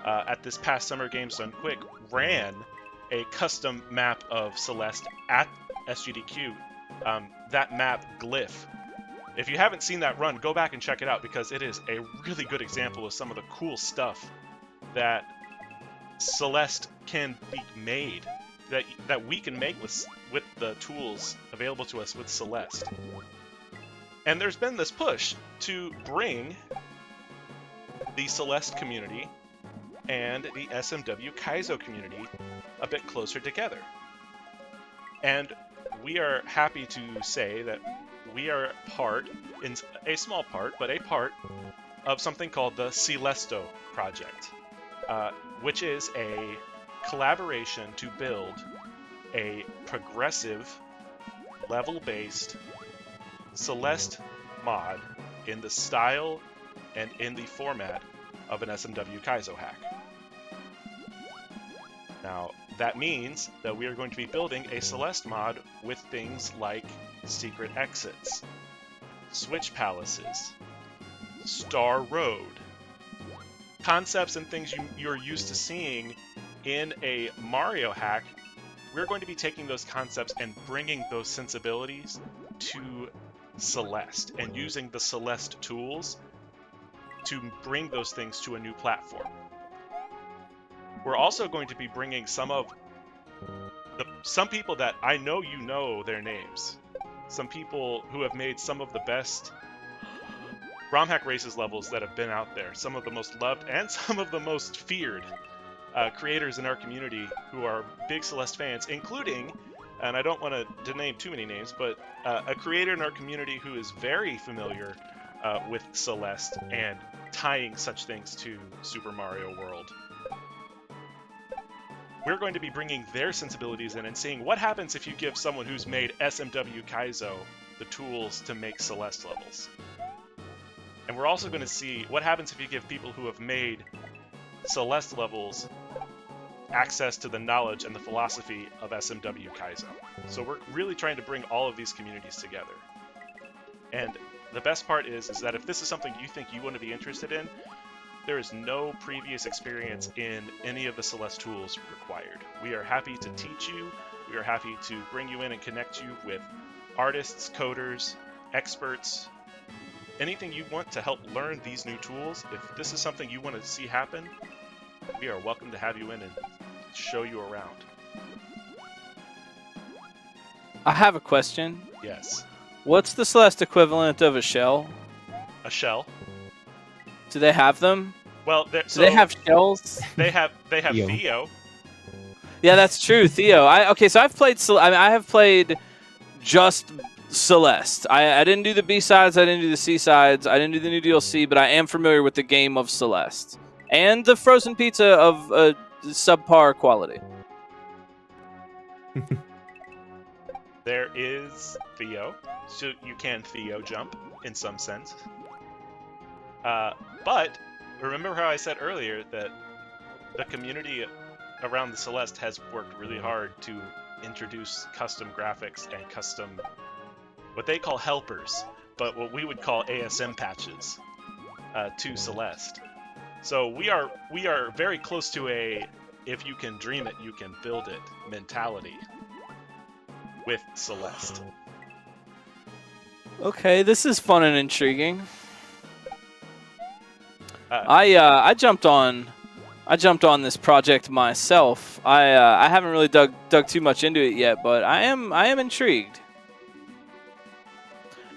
at this past Summer Games Done Quick ran a custom map of Celeste at SGDQ. That map Glyph. If you haven't seen that run, go back and check it out because it is a really good example of some of the cool stuff that Celeste can be made, that we can make with the tools available to us with Celeste. And there's been this push to bring the Celeste community and the SMW Kaizo community a bit closer together. And we are happy to say that we are part, in a small part, but a part of something called the Celesto project, which is a collaboration to build a progressive, level-based Celeste mod in the style and in the format of an SMW Kaizo hack. Now, that means that we are going to be building a Celeste mod with things like secret exits, switch palaces, Star Road, concepts and things you're used to seeing in a Mario hack. We're going to be taking those concepts and bringing those sensibilities to Celeste and using the Celeste tools to bring those things to a new platform. We're also going to be bringing some people that I know you know their names. Some people who have made some of the best Romhack races levels that have been out there. Some of the most loved and some of the most feared creators in our community who are big Celeste fans, including, and I don't want to name too many names, but a creator in our community who is very familiar with Celeste and tying such things to Super Mario World. We're going to be bringing their sensibilities in and seeing what happens if you give someone who's made SMW Kaizo the tools to make Celeste levels. And we're also going to see what happens if you give people who have made Celeste levels access to the knowledge and the philosophy of SMW Kaizo. So we're really trying to bring all of these communities together. And the best part is that if this is something you think you want to be interested in, there is no previous experience in any of the Celeste tools required. We are happy to teach you. We are happy to bring you in and connect you with artists, coders, experts, anything you want to help learn these new tools. If this is something you want to see happen, we are welcome to have you in and show you around. I have a question. Yes. What's the Celeste equivalent of a shell? A shell. Do they have them? Well, do they have shells? They have Theo. Theo. Yeah, that's true, Theo. So I've played. I have played just Celeste. I didn't do the B sides. I didn't do the C sides. I didn't do the new DLC, but I am familiar with the game of Celeste and the frozen pizza of subpar quality. There is Theo, so you can Theo jump in some sense. But remember how I said earlier that the community around the Celeste has worked really hard to introduce custom graphics and custom, what they call helpers, but what we would call ASM patches to Celeste. So we are very close to a if you can dream it, you can build it mentality with Celeste. Okay, this is fun and intriguing. I jumped on this project myself. I haven't really dug too much into it yet, but I am intrigued.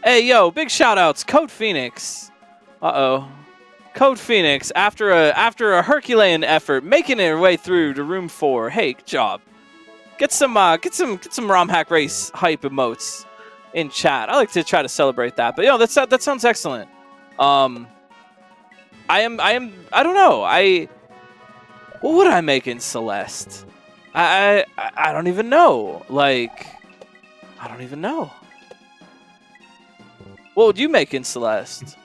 Hey, yo, big shout-outs. Code Phoenix. Uh-oh. Code Phoenix, after a Herculean effort, making her way through to room 4. Hey, good job. Get some Romhack race hype emotes in chat. I like to try to celebrate that. But that sounds excellent. I don't know. What would I make in Celeste? I don't even know. Like, I don't even know. What would you make in Celeste?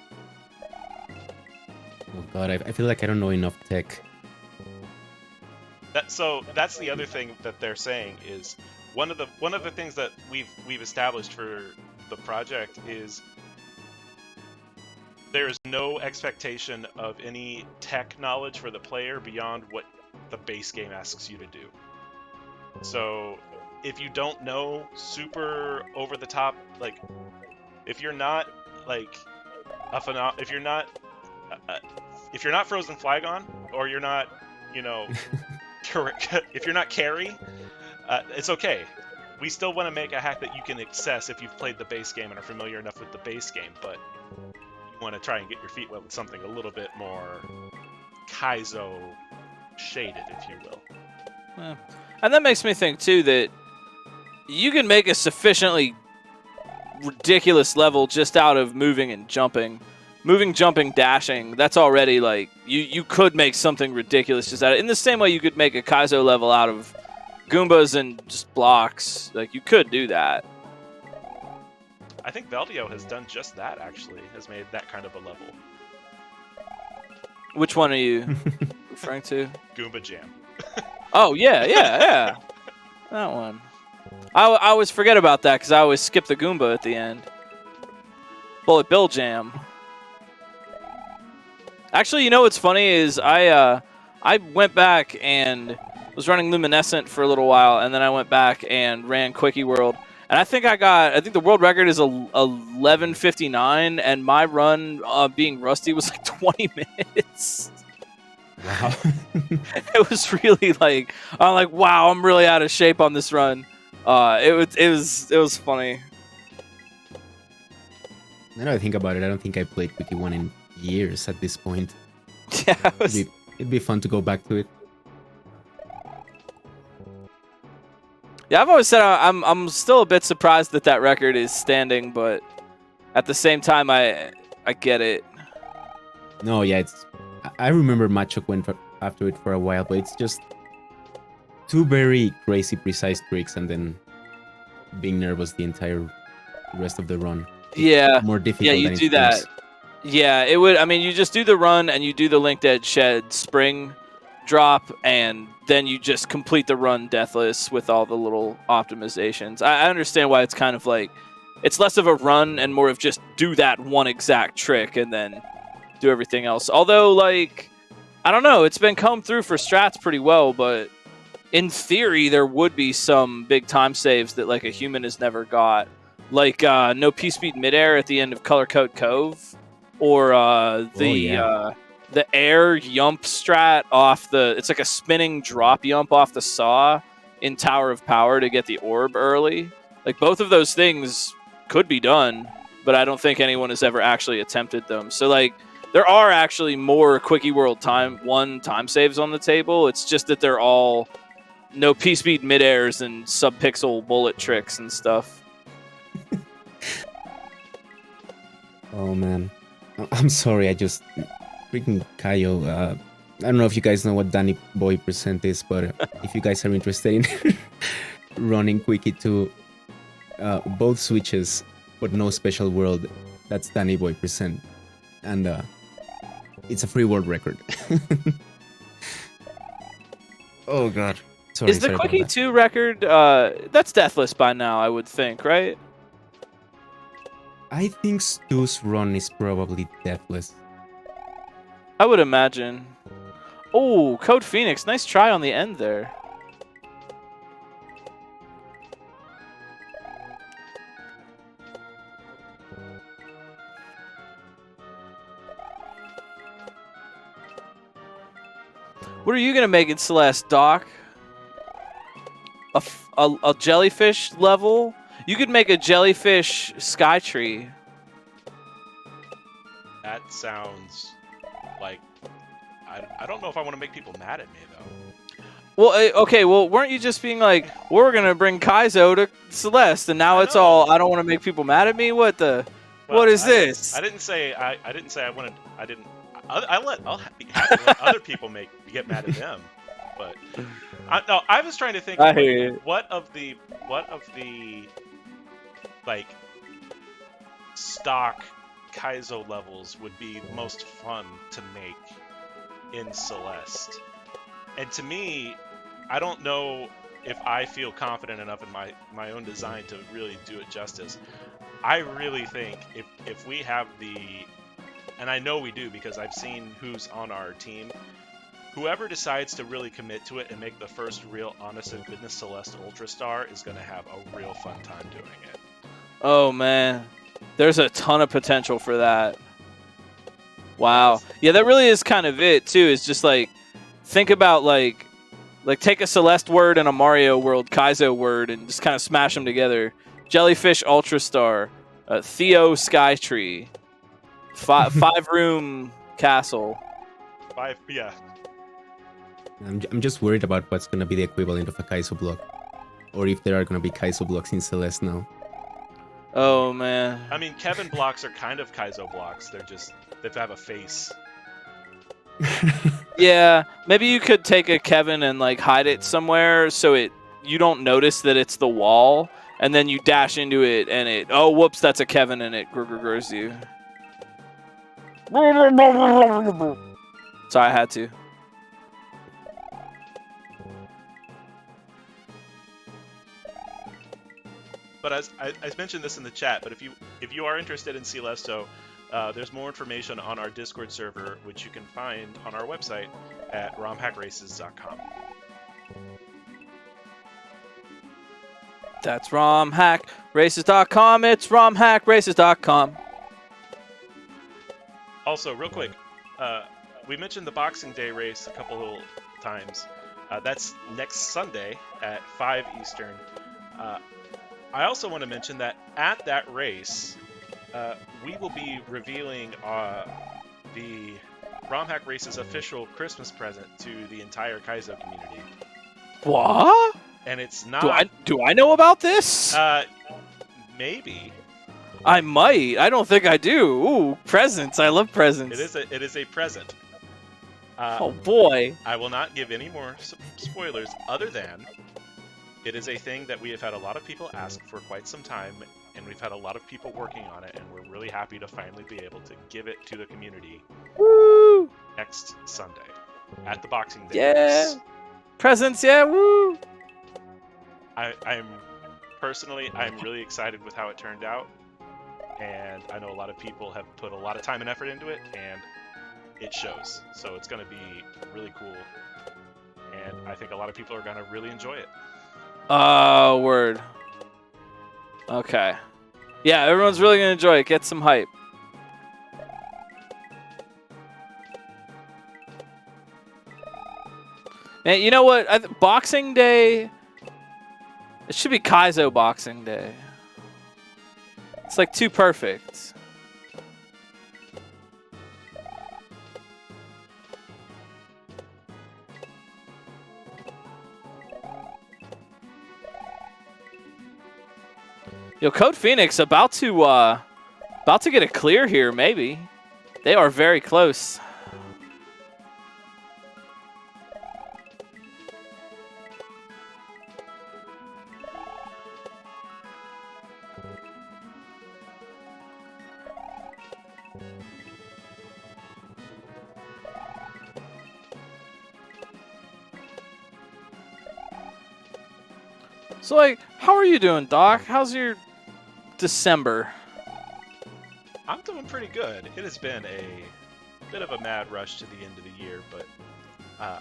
Oh god, I feel like I don't know enough tech. So that's the other thing that they're saying is one of the things that we've established for the project is there is no expectation of any tech knowledge for the player beyond what the base game asks you to do. So if you don't know super over the top, like if you're not like if you're not Frozen Flygon, or you're not, you know, if you're not Carry, it's okay. We still want to make a hack that you can access if you've played the base game and are familiar enough with the base game, but you want to try and get your feet wet with something a little bit more Kaizo shaded, if you will. Yeah. And that makes me think, too, that you can make a sufficiently ridiculous level just out of moving and jumping. Moving, jumping, dashing, that's already, like, you could make something ridiculous just out of it. In the same way you could make a Kaizo level out of Goombas and just blocks. Like, you could do that. I think Valdio has done just that, actually. Has made that kind of a level. Which one are you referring to? Goomba Jam. Oh, yeah. That one. I always forget about that because I always skip the Goomba at the end. Bullet Bill Jam. Actually, you know what's funny is I went back and was running Luminescent for a little while, and then I went back and ran Quickie World. And I think the world record is 11:59, and my run being rusty was like 20 minutes. Wow. It was really like, I'm like, wow, I'm really out of shape on this run. It was funny. Now that I think about it, I don't think I played Quickie 1 in years at this point. Yeah, it'd be fun to go back to it. Yeah, I've always said I'm still a bit surprised that record is standing, but at the same time, I get it. No, yeah, I remember Machok went after it for a while, but it's just two very crazy precise tricks and then being nervous the entire rest of the run. Yeah, more difficult. Yeah, you do that. Yeah, it would. I mean, you just do the run and you do the Linked Edge Shed spring drop, and then you just complete the run deathless with all the little optimizations. I understand why it's kind of like, it's less of a run and more of just do that one exact trick and then do everything else. Although, like, I don't know, it's been come through for strats pretty well, but in theory, there would be some big time saves that like a human has never got. Like no P-Speed midair at the end of Color Code Cove, or the air yump strat off the... It's like a spinning drop yump off the saw in Tower of Power to get the orb early. Like, both of those things could be done, but I don't think anyone has ever actually attempted them. So, like, there are actually more Quickie World time saves on the table. It's just that they're all no P-Speed midairs and sub-pixel bullet tricks and stuff. Oh, man. I'm sorry, I just... Freaking Kaio, I don't know if you guys know what Danny Boy percent is, but if you guys are interested in running Quickie to both switches, but no special world, that's Danny Boy percent. And it's a free world record. Oh, God. Sorry, is the Quickie 2 record, that's deathless by now, I would think, right? I think Stu's run is probably deathless. I would imagine. Oh, Code Phoenix. Nice try on the end there. What are you going to make in Celeste, Doc? A jellyfish level? You could make a jellyfish sky tree sounds like I don't know if I want to make people mad at me though. Well, okay. Well, weren't you just being like, we're gonna bring Kaizo to Celeste, and now I it's know. all, I don't want to make people mad at me. What the? Well, What is this? I didn't say I didn't say I wanted. I didn't. I'll be happy to let other people get mad at them. But no, I was trying to think. I Of, hear you. what of the like stock Kaizo levels would be most fun to make in Celeste? And to me, I don't know if I feel confident enough in my own design to really do it justice. I really think if we have and I know we do because I've seen who's on our team, whoever decides to really commit to it and make the first real honest to goodness Celeste Ultra Star is going to have a real fun time doing it. Oh man, there's a ton of potential for that. Wow. Yeah, that really is kind of it too. It's just like, think about like take a Celeste word and a Mario World Kaizo word and just kind of smash them together. Jellyfish Ultra Star, Theo Skytree, 5-room castle. Yeah. I'm just worried about what's gonna be the equivalent of a Kaizo block, or if there are gonna be Kaizo blocks in Celeste now. Oh man. I mean, Kevin blocks are kind of Kaizo blocks. They have a face. Yeah, maybe you could take a Kevin and like hide it somewhere so you don't notice that it's the wall, and then you dash into it and oh whoops, that's a Kevin, and it grows you. Sorry, I had to. But as I mentioned this in the chat, but if you are interested in Celesto, there's more information on our Discord server, which you can find on our website at romhackraces.com. That's romhackraces.com. It's romhackraces.com. Also, real quick, we mentioned the Boxing Day race a couple of times. That's next Sunday at 5 Eastern. I also want to mention that at that race, we will be revealing the Romhack Race's official Christmas present to the entire Kaizo community. What? And it's not. Do I know about this? Maybe. I might. I don't think I do. Ooh, presents. I love presents. It is a present. Oh boy. I will not give any more spoilers other than it is a thing that we have had a lot of people ask for quite some time, and we've had a lot of people working on it, and we're really happy to finally be able to give it to the community. Woo! Next Sunday at the Boxing Day. Yeah. Race. Presents, yeah, woo! I'm really excited with how it turned out, and I know a lot of people have put a lot of time and effort into it, and it shows. So it's going to be really cool, and I think a lot of people are going to really enjoy it. Oh, word. Okay. Yeah, everyone's really going to enjoy it. Get some hype. And you know what? Boxing Day... It should be Kaizo Boxing Day. It's like too perfect. Yo, Code Phoenix about to get a clear here, maybe. They are very close. So, like, how are you doing, Doc? How's your December? I'm doing pretty good. It has been a bit of a mad rush to the end of the year, but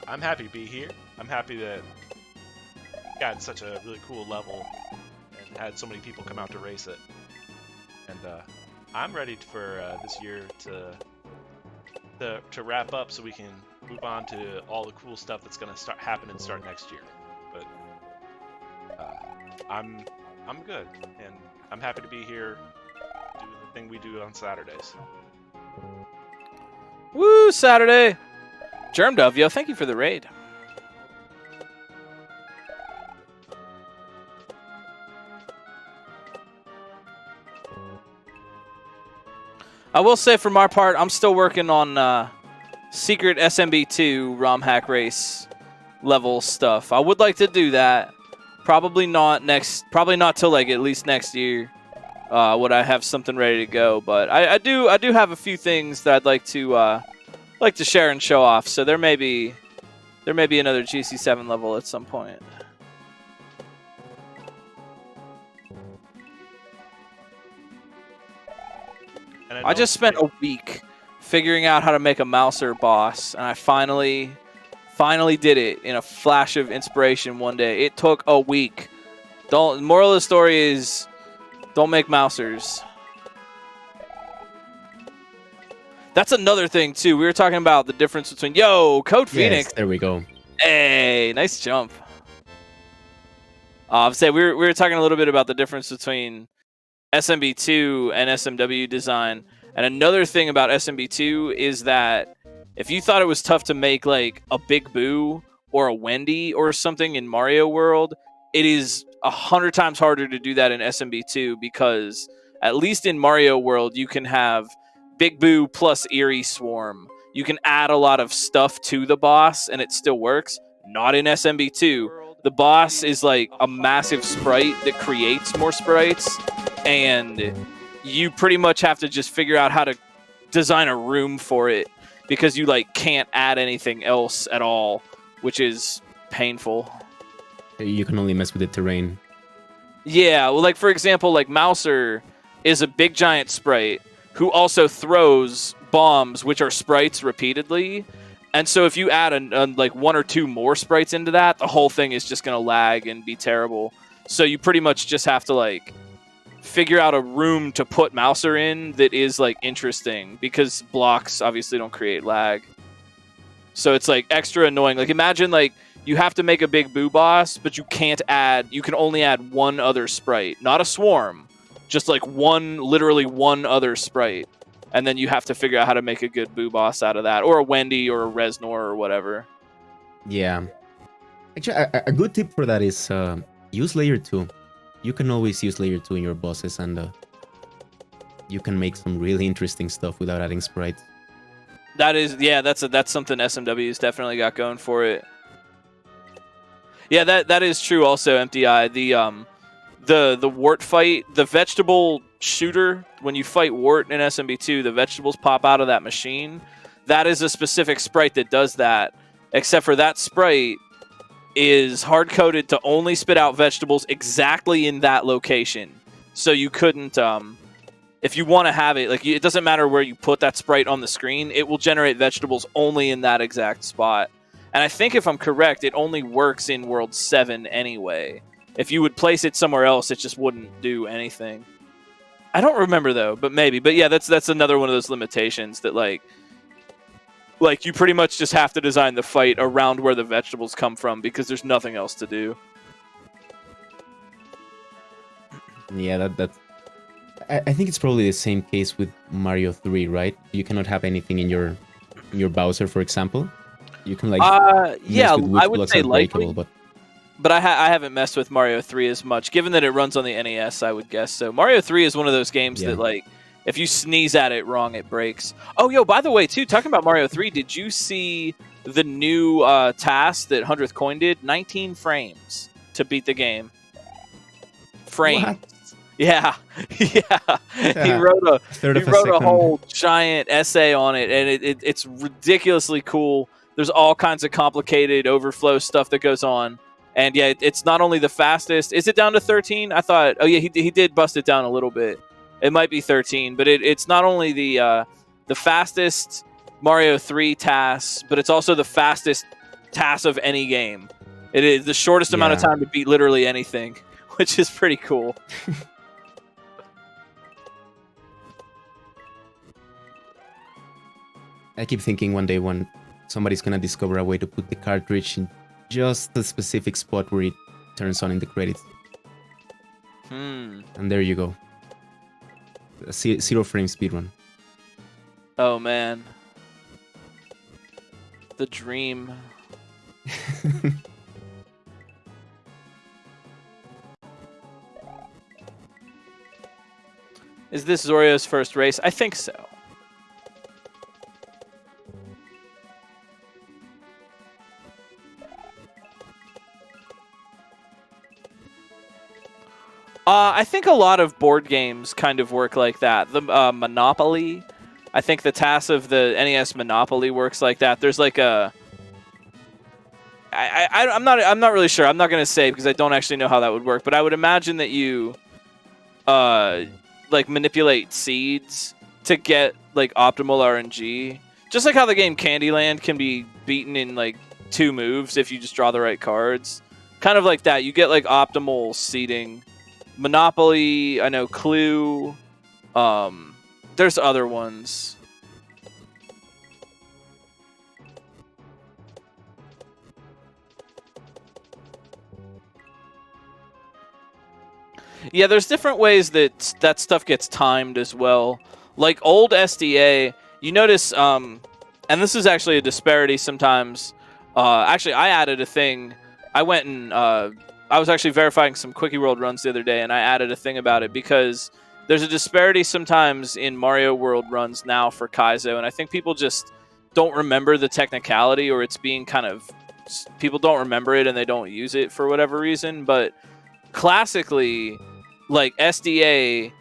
I'm happy to be here. I'm happy that got such a really cool level and had so many people come out to race it. And I'm ready for this year to wrap up so we can move on to all the cool stuff that's going to start next year. But I'm good, and I'm happy to be here doing the thing we do on Saturdays. Woo, Saturday. Germ Dove, yo, thank you for the raid. I will say for my part, I'm still working on secret SMB2 Romhack race level stuff. I would like to do that. Probably not till like at least next year. Would I have something ready to go? But I do have a few things that I'd like to share and show off. So there may be another GC7 level at some point. I just spent a week figuring out how to make a Mouser boss, and I finally did it in a flash of inspiration one day. It took a week. Moral of the story is, don't make Mousers. That's another thing too. We were talking about the difference between Code Phoenix. Yes, there we go. Hey, nice jump. I'll say we were talking a little bit about the difference between SMB2 and SMW design. And another thing about SMB2 is that if you thought it was tough to make like a Big Boo or a Wendy or something in Mario World, it is 100 times harder to do that in SMB2 because at least in Mario World, you can have Big Boo plus Eerie Swarm. You can add a lot of stuff to the boss and it still works. Not in SMB2. The boss is like a massive sprite that creates more sprites, and you pretty much have to just figure out how to design a room for it because you like can't add anything else at all, which is painful. You can only mess with the terrain. Yeah, well, like for example, like Mouser is a big giant sprite who also throws bombs, which are sprites repeatedly. And so if you add like one or two more sprites into that, the whole thing is just going to lag and be terrible. So you pretty much just have to like figure out a room to put Mouser in that is like interesting because blocks obviously don't create lag. So it's like extra annoying. Like imagine like you have to make a Big Boo boss, but you can only add one other sprite, not a swarm, just like literally one other sprite. And then you have to figure out how to make a good Boo boss out of that, or a Wendy or a Reznor or whatever. Yeah. Actually, a good tip for that is use layer 2. You can always use layer 2 in your bosses, and you can make some really interesting stuff without adding sprites. That's something SMW's definitely got going for it. Yeah, that is true. Also, MTI, the wart fight, the vegetable shooter, when you fight wart in SMB2, the vegetables pop out of that machine. That is a specific sprite that does that, except for that sprite is hard-coded to only spit out vegetables exactly in that location. So you couldn't, if you want to have it, like it doesn't matter where you put that sprite on the screen, it will generate vegetables only in that exact spot. And I think if I'm correct, it only works in World 7 anyway. If you would place it somewhere else, it just wouldn't do anything. I don't remember though, but maybe. But yeah, that's another one of those limitations that like you pretty much just have to design the fight around where the vegetables come from because there's nothing else to do. Yeah, I think it's probably the same case with Mario 3, right? You cannot have anything in your Bowser, for example. You can like yeah, I would say likely, likely. But I haven't messed with Mario 3 as much, given that it runs on the NES, I would guess. So Mario 3 is one of those games that, like, if you sneeze at it wrong, it breaks. Oh, yo, by the way, too, talking about Mario 3, did you see the new task that 100th Coin did? 19 frames to beat the game. Frames. What? Yeah. Yeah. He wrote a whole giant essay on it, and it's ridiculously cool. There's all kinds of complicated overflow stuff that goes on. And yeah, it's not only the fastest. Is it down to 13? I thought. Oh yeah, he did bust it down a little bit. It might be 13, but it's not only the fastest Mario 3 task, but it's also the fastest task of any game. It is the shortest amount of time to beat literally anything, which is pretty cool. I keep thinking one day when somebody's gonna discover a way to put the cartridge in just the specific spot where it turns on in the credits. And there you go. A 0 frame speedrun. Oh man. The dream. Is this Zorio's first race? I think so. I think a lot of board games kind of work like that. The Monopoly, I think the TAS of the NES Monopoly works like that. There's like a, I'm not really sure. I'm not gonna say because I don't actually know how that would work. But I would imagine that you, like manipulate seeds to get like optimal RNG. Just like how the game Candyland can be beaten in like 2 moves if you just draw the right cards. Kind of like that. You get like optimal seeding. Monopoly, I know Clue. There's other ones. Yeah, there's different ways that that stuff gets timed as well. Like old SDA, you notice, and this is actually a disparity sometimes. Actually, I added a thing. I went and I was actually verifying some Quickie World runs the other day, and I added a thing about it because there's a disparity sometimes in Mario World runs now for Kaizo, and I think people just don't remember the technicality, or it's being kind of, people don't remember it and they don't use it for whatever reason. But classically, like SDA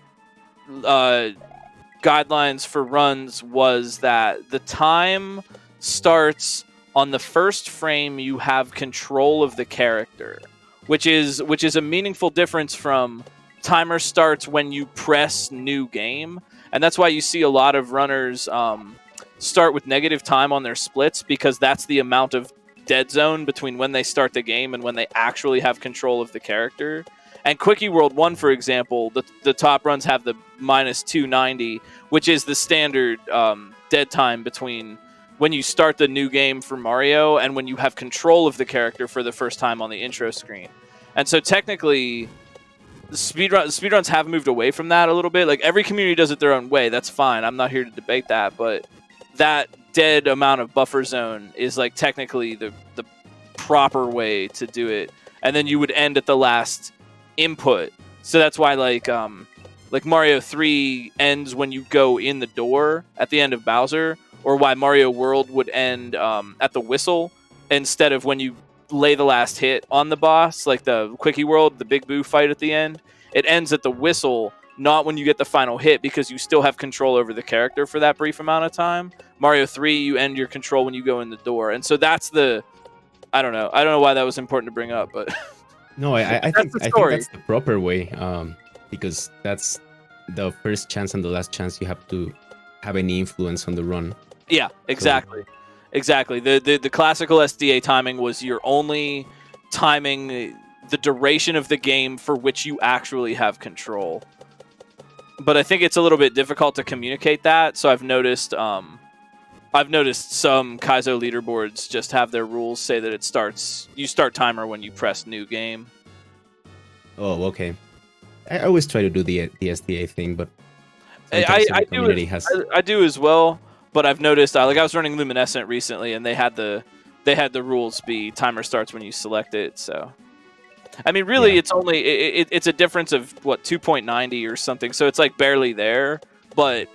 guidelines for runs was that the time starts on the first frame you have control of the character, which is a meaningful difference from timer starts when you press new game. And that's why you see a lot of runners start with negative time on their splits, because that's the amount of dead zone between when they start the game and when they actually have control of the character. And Quickie World 1, for example, the top runs have the minus 290, which is the standard dead time between when you start the new game for Mario and when you have control of the character for the first time on the intro screen. And so technically, the speedruns have moved away from that a little bit. Like, every community does it their own way. That's fine. I'm not here to debate that. But that dead amount of buffer zone is, like, technically the proper way to do it. And then you would end at the last input. So that's why, like Mario 3 ends when you go in the door at the end of Bowser, or why Mario World would end at the whistle instead of when you lay the last hit on the boss, like the Quickie World, the Big Boo fight at the end. It ends at the whistle, not when you get the final hit, because you still have control over the character for that brief amount of time. Mario 3, you end your control when you go in the door. And so that's the... I don't know why that was important to bring up, but... No, I think that's the proper way, because that's the first chance and the last chance you have to have any influence on the run. Yeah, exactly. So, exactly. The classical SDA timing was your only timing the duration of the game for which you actually have control. But I think it's a little bit difficult to communicate that, so I've noticed some Kaizo leaderboards just have their rules say that you start timer when you press new game. Oh, okay. I always try to do the SDA thing, but I do as well. But I've noticed, like, I was running Luminescent recently, and they had the rules be timer starts when you select it. So, I mean, really, yeah. It's only it's a difference of what 2.90 or something. So it's like barely there, but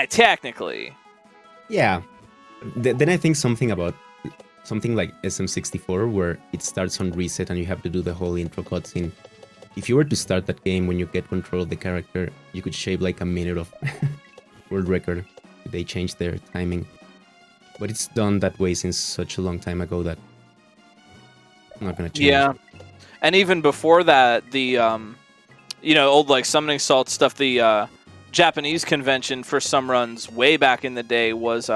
technically, yeah. Then I think something like SM64, where it starts on reset and you have to do the whole intro cutscene. If you were to start that game when you get control of the character, you could shave like a minute of world record. They changed their timing, but it's done that way since such a long time ago that I'm not gonna change. Yeah, and even before that, the old like summoning salt stuff, the Japanese convention for some runs way back in the day was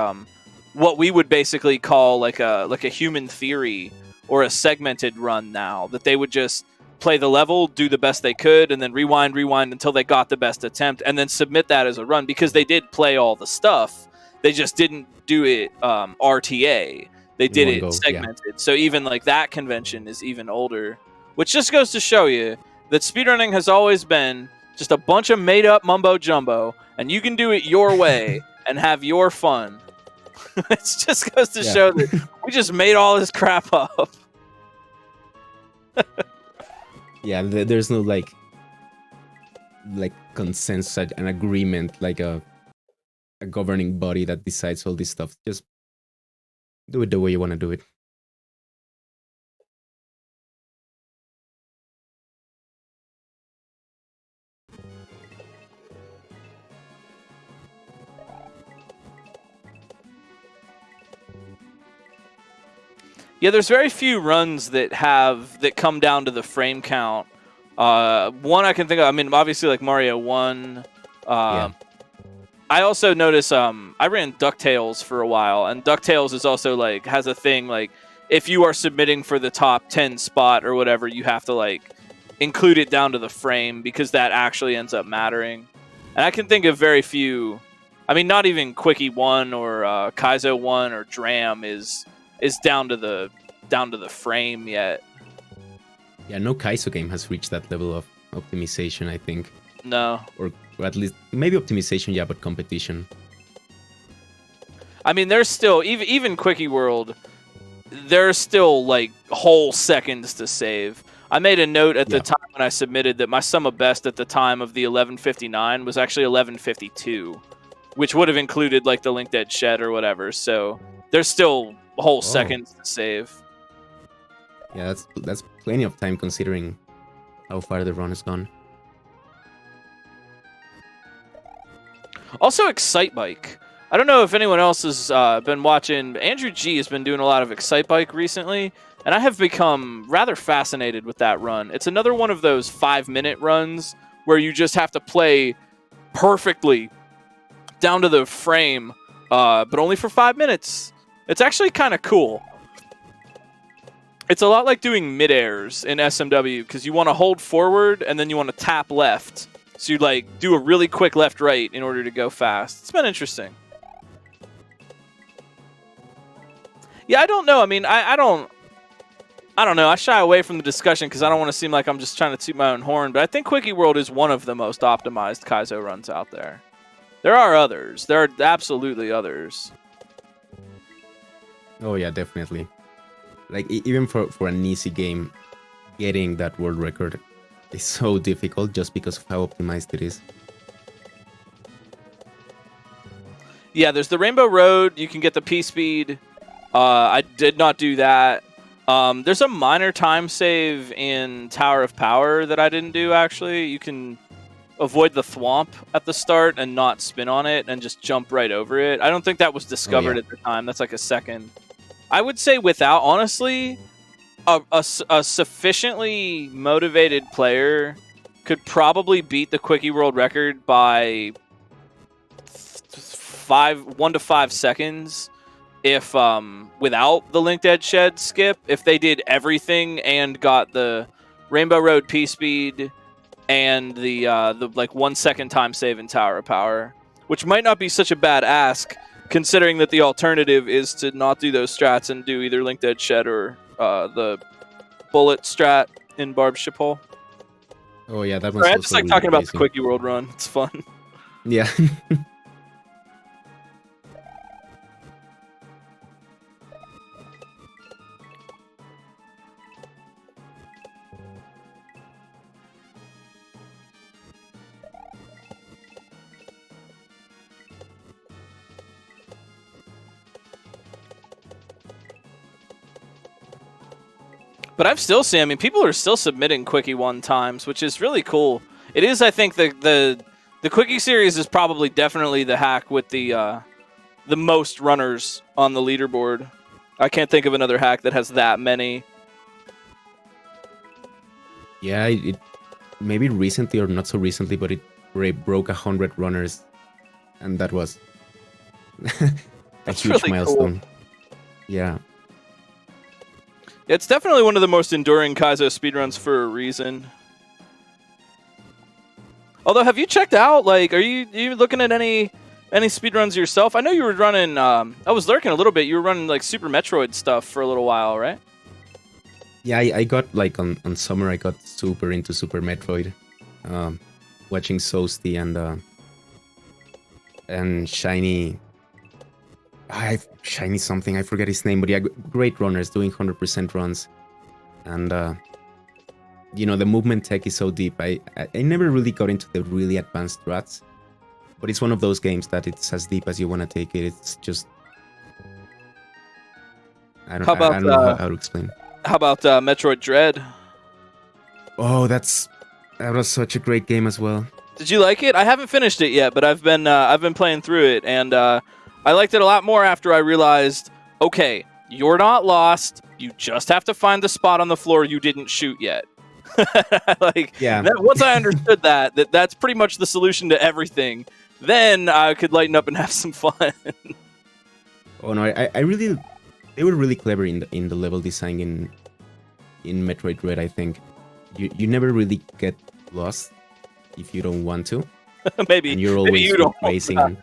what we would basically call like a human theory or a segmented run now, that they would just play the level, do the best they could, and then rewind until they got the best attempt, and then submit that as a run, because they did play all the stuff. They just didn't do it RTA. They did it segmented. Yeah. So even like that convention is even older, which just goes to show you that speedrunning has always been just a bunch of made-up mumbo-jumbo, and you can do it your way and have your fun. It just goes to show that we just made all this crap up. Yeah, there's no like consensus, an agreement, like a governing body that decides all this stuff. Just do it the way you want to do it. Yeah, there's very few runs that come down to the frame count. One I can think of, I mean, obviously like Mario 1. Yeah. I also notice I ran DuckTales for a while, and DuckTales is also like has a thing like if you are submitting for the top 10 spot or whatever, you have to like include it down to the frame because that actually ends up mattering. And I can think of very few. I mean, not even Quickie 1 or Kaizo 1 or Dram is down to the frame yet. Yeah, no Kaizo game has reached that level of optimization, I think. No. Or at least maybe optimization, yeah, but competition. I mean, there's still even Quickie World. There's still like whole seconds to save. I made a note at the time when I submitted that my sum of best at the time of the 11:59 was actually 11:52, which would have included like the Link Dead Shed or whatever. So there's still whole seconds to save. Yeah, that's plenty of time considering how far the run has gone. Also, Excitebike. I don't know if anyone else has been watching. Andrew G has been doing a lot of Excitebike recently, and I have become rather fascinated with that run. It's another one of those 5-minute runs where you just have to play perfectly down to the frame, but only for 5 minutes. It's actually kind of cool. It's a lot like doing mid-airs in SMW because you want to hold forward and then you want to tap left. So you like do a really quick left-right in order to go fast. It's been interesting. Yeah, I don't know. I mean, I don't know. I shy away from the discussion because I don't want to seem like I'm just trying to toot my own horn. But I think Quickie World is one of the most optimized Kaizo runs out there. There are others. There are absolutely others. Oh yeah, definitely. Like even for an easy game, getting that world record is so difficult just because of how optimized it is. Yeah, there's the Rainbow Road. You can get the P-Speed. I did not do that. There's a minor time save in Tower of Power that I didn't do, actually. You can avoid the thwomp at the start and not spin on it and just jump right over it. I don't think that was discovered at the time. That's like a second. I would say without, honestly, a sufficiently motivated player could probably beat the Quickie World record by 1 to 5 seconds if without the Link Dead Shed skip, if they did everything and got the Rainbow Road P-Speed and the like 1 second time save in Tower of Power, which might not be such a bad ask, considering that the alternative is to not do those strats and do either Link Dead Shed or the bullet strat in Barb's Ship Hole. Oh yeah, that one's I just like really talking about amazing. the Quickie World run. It's fun. Yeah. But I've still seen, I mean, people are still submitting Quickie 1 times, which is really cool. It is, I think, the Quickie series is probably definitely the hack with the most runners on the leaderboard. I can't think of another hack that has that many. Yeah, it maybe recently or not so recently, but it broke 100 runners, and that was a huge really milestone. Cool. Yeah. It's definitely one of the most enduring Kaizo speedruns for a reason. Although, have you checked out, like, are you looking at any speedruns yourself? I know you were running, I was lurking a little bit, you were running, like, Super Metroid stuff for a little while, right? Yeah, I got, like, on summer, I got super into Super Metroid. Watching Soasty and Shiny Shiny something. I forget his name, but yeah, great runners doing 100% runs, and the movement tech is so deep. I never really got into the really advanced strats, but it's one of those games that it's as deep as you want to take it. It's just I don't How about I don't know how to explain. how about Metroid Dread? Oh, that was such a great game as well. Did you like it? I haven't finished it yet, but I've been playing through it, and I liked it a lot more after I realized, okay, you're not lost. You just have to find the spot on the floor you didn't shoot yet. Yeah. Once I understood that's pretty much the solution to everything, then I could lighten up and have some fun. Oh no, I really, they were really clever in the level design in Metroid Dread. I think you never really get lost if you don't want to. maybe and you're always you don't. racing.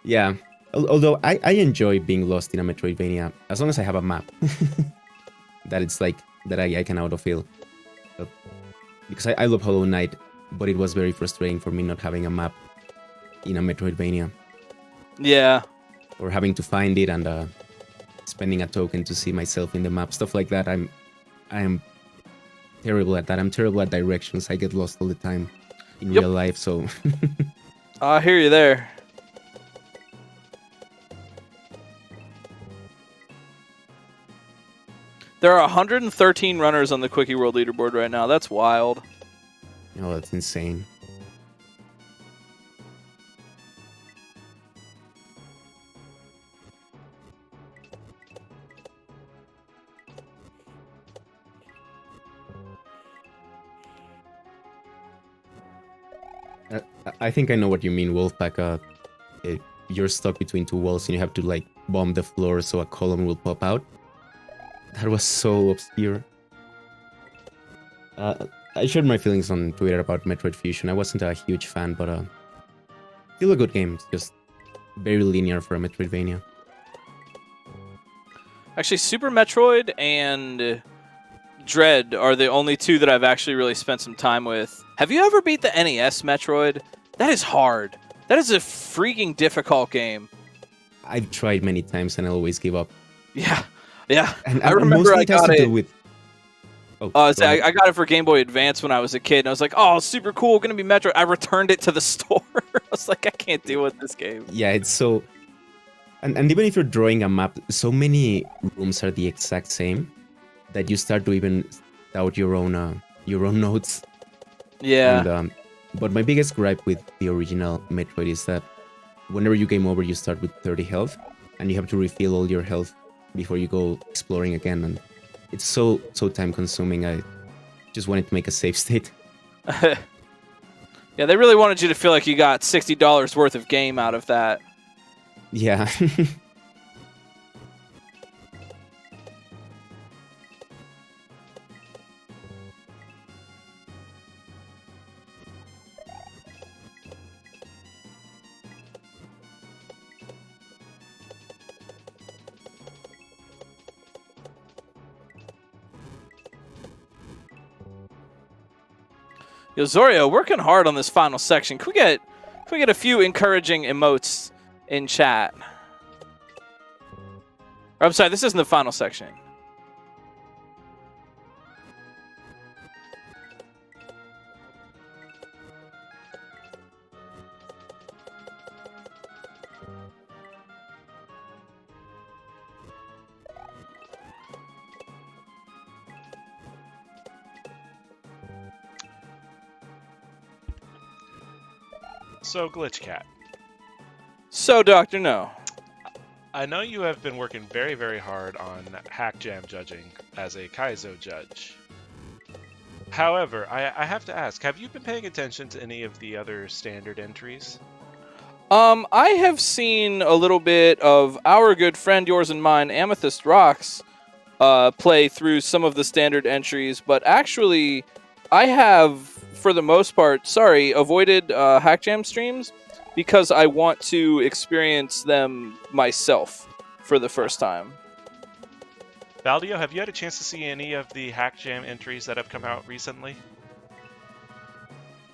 Yeah. Although I enjoy being lost in a Metroidvania as long as I have a map that it's like that I can autofill. Because I love Hollow Knight, but it was very frustrating for me not having a map in a Metroidvania. Yeah. Or having to find it and spending a token to see myself in the map, stuff like that. I am terrible at that. I'm terrible at directions. I get lost all the time in real life, so I hear you there. There are 113 runners on the Quickie World leaderboard right now. That's wild. oh, that's insane. I think I know what you mean, Wolfpack. You're stuck between two walls and you have to like bomb the floor so a column will pop out. That was so obscure. I shared my feelings on Twitter about Metroid Fusion. I wasn't a huge fan, but still a good game. It's just very linear for a Metroidvania. Actually, Super Metroid and Dread are the only two that I've actually really spent some time with. Have you ever beat the NES Metroid? That is hard. That is a freaking difficult game. I've tried many times and I always give up. Yeah. And I remember I got it. I got it for Game Boy Advance when I was a kid, and I was like, "Oh, super cool, gonna be Metroid." I returned it to the store. I was like, "I can't deal with this game." Yeah, it's so. And even if you're drawing a map, so many rooms are the exact same that you start to even doubt your own notes. Yeah. And, but my biggest gripe with the original Metroid is that whenever you game over, you start with 30 health, and you have to refill all your health before you go exploring again, and it's so time consuming. I just wanted to make a save state. Yeah, they really wanted you to feel like you got $60 worth of game out of that. Yeah. Yo, Zorio, working hard on this final section. Can we get a few encouraging emotes in chat? Or, I'm sorry, this isn't the final section. So, Glitch Cat. So, Dr. No. I know you have been working very, very hard on Hack Jam judging as a Kaizo judge. However, I have to ask, have you been paying attention to any of the other standard entries? I have seen a little bit of our good friend, yours and mine, Amethyst Rocks, play through some of the standard entries, but actually, I have, for the most part, avoided Hack Jam streams because I want to experience them myself for the first time. Valdio, have you had a chance to see any of the Hack Jam entries that have come out recently?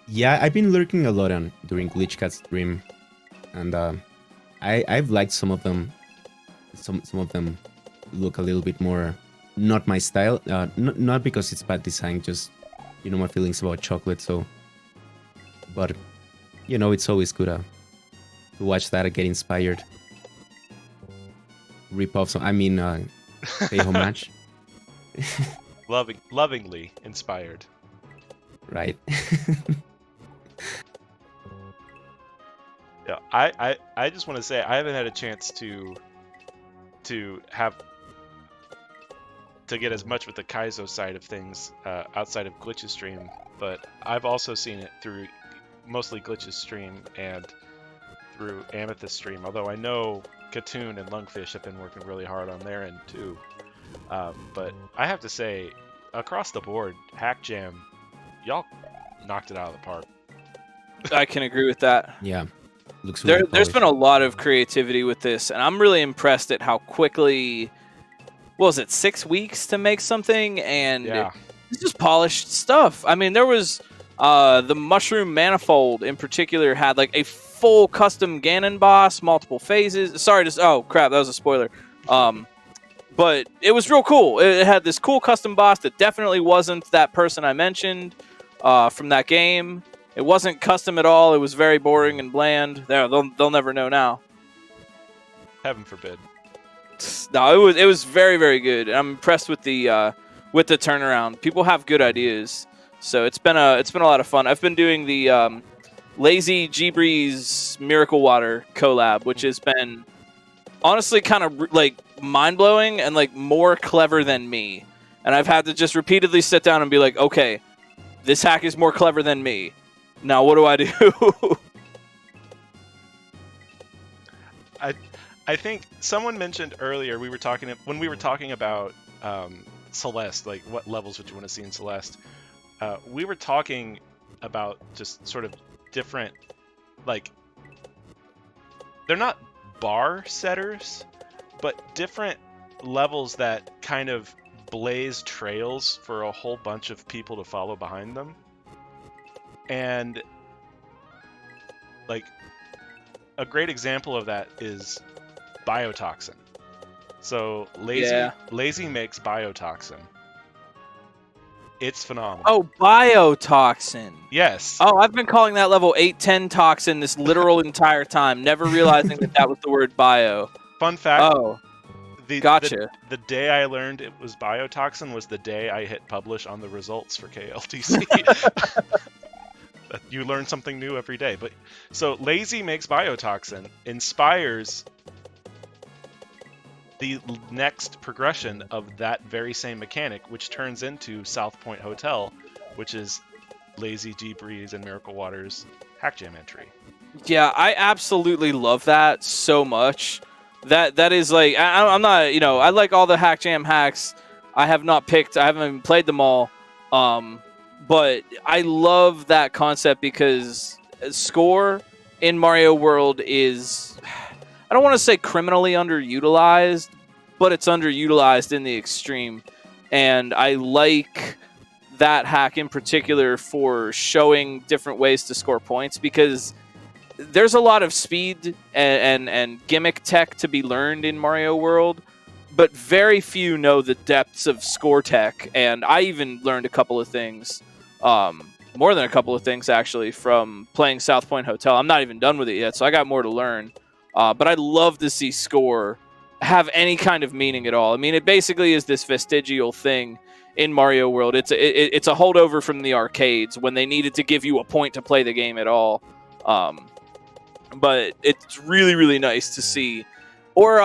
Yeah, I've been lurking a lot during Glitchcat's stream, and I've liked some of them. some of them look a little bit more not my style. Not because it's bad design, just my feelings about chocolate. So, but it's always good to watch that and get inspired. Rip off some. I mean, pay homage. Lovingly inspired. Right. Yeah, I just want to say I haven't had a chance to get as much with the Kaizo side of things outside of Glitch's stream, but I've also seen it through mostly Glitch's stream and through Amethyst's stream, although I know Katoon and Lungfish have been working really hard on their end too. But I have to say, across the board, Hack Jam, y'all knocked it out of the park. I can agree with that. Yeah. Looks really There's polished. been a lot of creativity with this, and I'm really impressed at how quickly, what was it, 6 weeks to make something? And Yeah. it's just polished stuff. I mean, there was the Mushroom Manifold in particular had like a full custom Ganon boss, multiple phases. Sorry, oh crap, that was a spoiler. But it was real cool. It had this cool custom boss that definitely wasn't that person I mentioned from that game. It wasn't custom at all. It was very boring and bland. They'll never know now. Heaven forbid. No, it was very, very good. I'm impressed with the turnaround. People have good ideas, so it's been a lot of fun. I've been doing the Lazy G-Breeze Miracle Water collab, which has been honestly kind of like mind-blowing and like more clever than me. And I've had to just repeatedly sit down and be like, okay, this hack is more clever than me. Now what do I do? I think someone mentioned earlier when we were talking about Celeste, like what levels would you want to see in Celeste? We were talking about just sort of different, like, they're not bar setters, but different levels that kind of blaze trails for a whole bunch of people to follow behind them. And like a great example of that is biotoxin. So Lazy makes biotoxin. It's phenomenal. Oh, biotoxin. Yes. Oh, I've been calling that level 810 toxin this literal entire time, never realizing that was the word bio. Fun fact. Oh, gotcha. The day I learned it was biotoxin was the day I hit publish on the results for KLTC. You learn something new every day. But so Lazy makes biotoxin, inspires the next progression of that very same mechanic, which turns into South Point Hotel, which is Lazy G-Breeze and Miracle Water's Hack Jam entry. Yeah, I absolutely love that so much. That is like, I'm not, I like all the Hack Jam hacks. I haven't even played them all. But I love that concept because score in Mario World is, I don't want to say criminally underutilized, but it's underutilized in the extreme. And I like that hack in particular for showing different ways to score points, because there's a lot of speed and gimmick tech to be learned in Mario World, but very few know the depths of score tech. And I even learned a couple of things, more than a couple of things actually, from playing South Point Hotel. I'm not even done with it yet, so I got more to learn. But I'd love to see score have any kind of meaning at all. I mean, it basically is this vestigial thing in Mario World. It's a holdover from the arcades when they needed to give you a point to play the game at all. But it's really, really nice to see. Or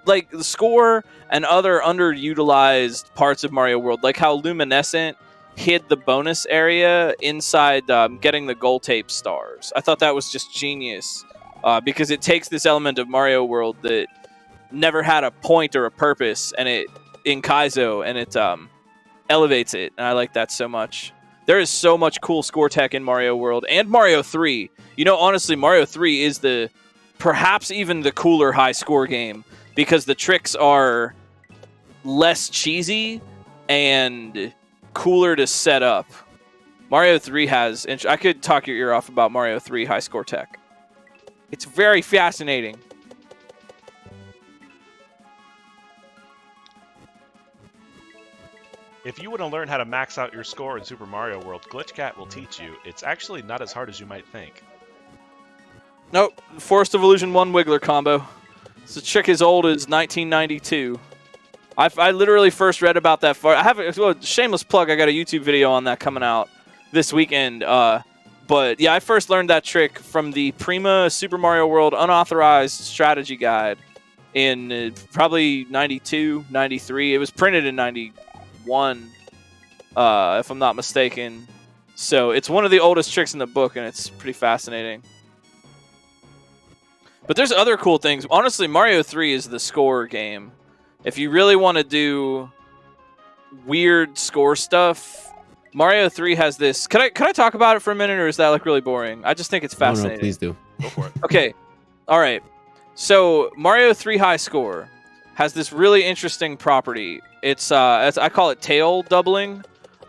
like the score and other underutilized parts of Mario World, like how Luminescent hid the bonus area inside getting the gold tape stars. I thought that was just genius, because it takes this element of Mario World that never had a point or a purpose, and it in Kaizo, and it elevates it, and I like that so much. There is so much cool score tech in Mario World and Mario 3. Honestly, Mario 3 is perhaps even the cooler high score game, because the tricks are less cheesy and cooler to set up. Mario 3 has, and I could talk your ear off about Mario 3 high score tech. It's very fascinating. If you want to learn how to max out your score in Super Mario World, Glitchcat will teach you. It's actually not as hard as you might think. Nope. Forest of Illusion 1 Wiggler combo. It's a trick as old as 1992. I literally first read about that. I have a shameless plug. I got a YouTube video on that coming out this weekend. But yeah, I first learned that trick from the Prima Super Mario World unauthorized strategy guide in probably 92, 93. It was printed in 91, if I'm not mistaken. So it's one of the oldest tricks in the book, and it's pretty fascinating. But there's other cool things. Honestly, Mario 3 is the score game. If you really want to do weird score stuff, Mario 3 has this. Can I talk about it for a minute, or is that like really boring? I just think it's fascinating. No, please do. Go for it. Okay. All right. So Mario 3 High Score has this really interesting property. It's I call it tail doubling,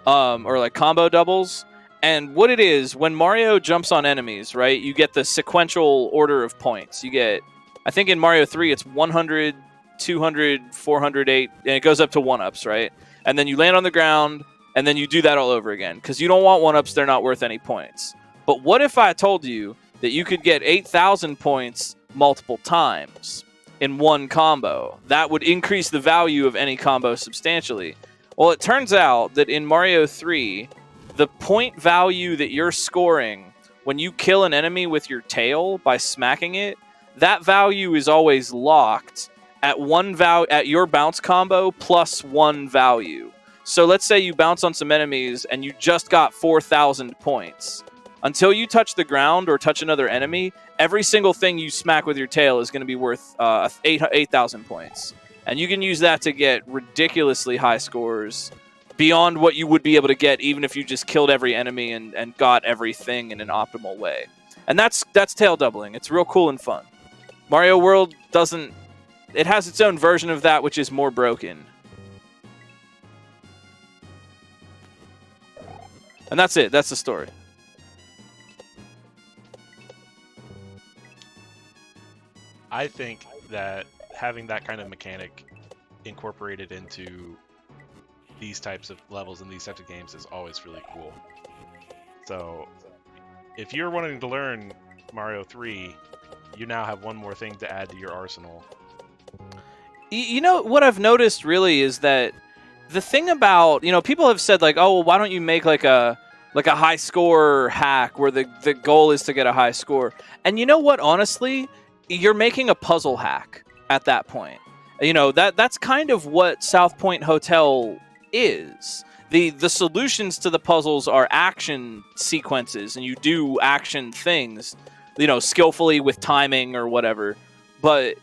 or like combo doubles. And what it is, when Mario jumps on enemies, right, you get the sequential order of points. You get, I think in Mario 3, it's 100, 200, 408, and it goes up to 1-ups, right? And then you land on the ground, and then you do that all over again. Because you don't want 1-ups, they're not worth any points. But what if I told you that you could get 8,000 points multiple times in one combo? That would increase the value of any combo substantially. Well, it turns out that in Mario 3, the point value that you're scoring when you kill an enemy with your tail by smacking it, that value is always locked at at your bounce combo plus 1 value. So let's say you bounce on some enemies and you just got 4,000 points. Until you touch the ground or touch another enemy, every single thing you smack with your tail is going to be worth 8,000 points. And you can use that to get ridiculously high scores beyond what you would be able to get even if you just killed every enemy and got everything in an optimal way. And that's tail doubling. It's real cool and fun. Mario World doesn't... It has its own version of that, which is more broken. And that's it. That's the story. I think that having that kind of mechanic incorporated into these types of levels and these types of games is always really cool. So if you're wanting to learn Mario 3, you now have one more thing to add to your arsenal. You know, what I've noticed really is that the thing about, people have said like, oh, well, why don't you make like a high score hack where the goal is to get a high score? And you know what, honestly, you're making a puzzle hack at that point. That's kind of what South Point Hotel is. The solutions to the puzzles are action sequences, and you do action things, skillfully with timing or whatever. But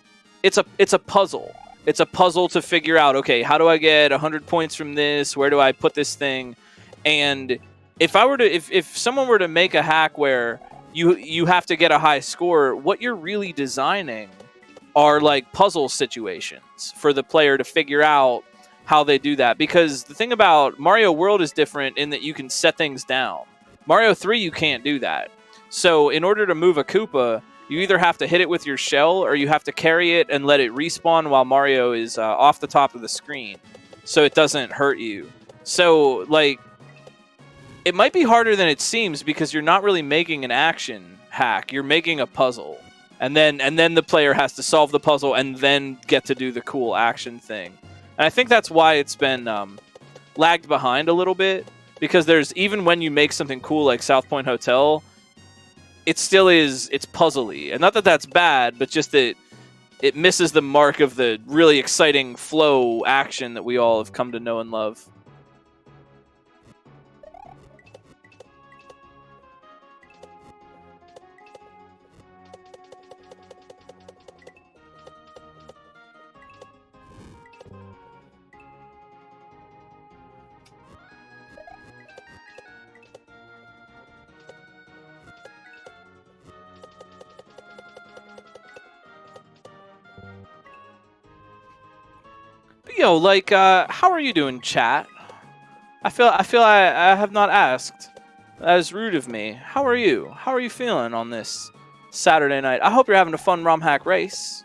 it's a puzzle. It's a puzzle to figure out, okay, how do I get 100 points from this? Where do I put this thing? And if someone were to make a hack where you have to get a high score, what you're really designing are like puzzle situations for the player to figure out how they do that. Because the thing about Mario World is different in that you can set things down. Mario 3, you can't do that. So in order to move a Koopa, you either have to hit it with your shell or you have to carry it and let it respawn while Mario is off the top of the screen so it doesn't hurt you. So, like, it might be harder than it seems because you're not really making an action hack. You're making a puzzle. And then the player has to solve the puzzle and then get to do the cool action thing. And I think that's why it's been lagged behind a little bit, because there's, even when you make something cool like South Point Hotel, it still is, it's puzzly. And not that that's bad, but just that it misses the mark of the really exciting flow action that we all have come to know and love. How are you doing, chat? I feel I have not asked. That is rude of me. How are you? How are you feeling on this Saturday night? I hope you're having a fun Romhack race.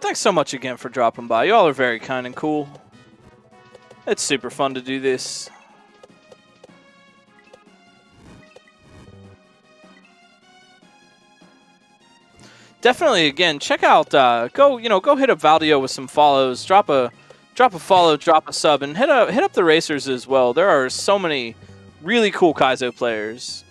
thanks so much again for dropping by. Y'all are very kind and cool. It's super fun to do this. Definitely, again, check out. Go hit up Valdio with some follows. Drop a follow, drop a sub, and hit up the racers as well. There are so many really cool Kaizo players.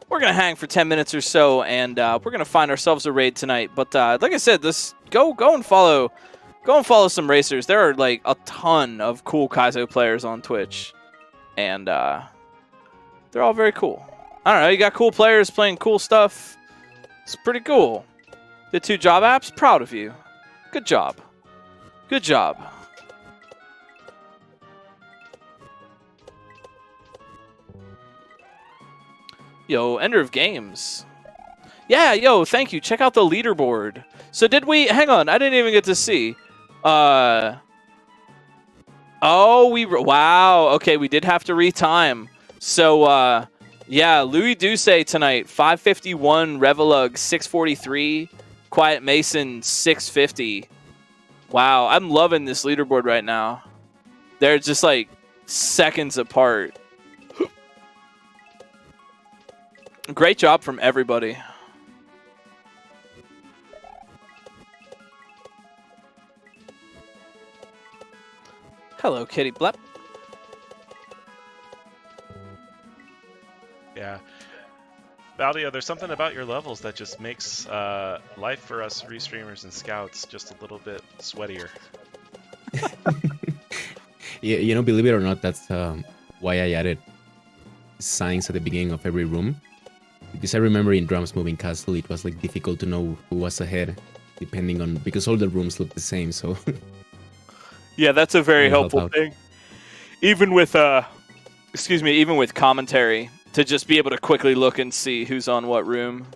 We're gonna hang for 10 minutes or so, and we're gonna find ourselves a raid tonight. But like I said, go and follow some racers. There are like a ton of cool Kaizo players on Twitch, and they're all very cool. I don't know, you got cool players playing cool stuff. It's pretty cool. Did 2 job apps? Proud of you. Good job. Good job. Yo, Ender of Games. Yeah, yo, thank you. Check out the leaderboard. So did we... Hang on, I didn't even get to see. Oh, wow. Okay, we did have to retime. So, yeah, Louis Duce tonight, 551, Revelug, 643, Quiet Mason, 650. Wow, I'm loving this leaderboard right now. They're just, like, seconds apart. Great job from everybody. Hello, Kitty Blep. Yeah. Valdio, there's something about your levels that just makes life for us restreamers and scouts just a little bit sweatier. Yeah, you know, believe it or not, that's why I added signs at the beginning of every room. Because I remember in Drums Moving Castle, it was like difficult to know who was ahead, depending on, because all the rooms look the same. So yeah, that's a very helpful thing. Even with even with commentary, to just be able to quickly look and see who's on what room.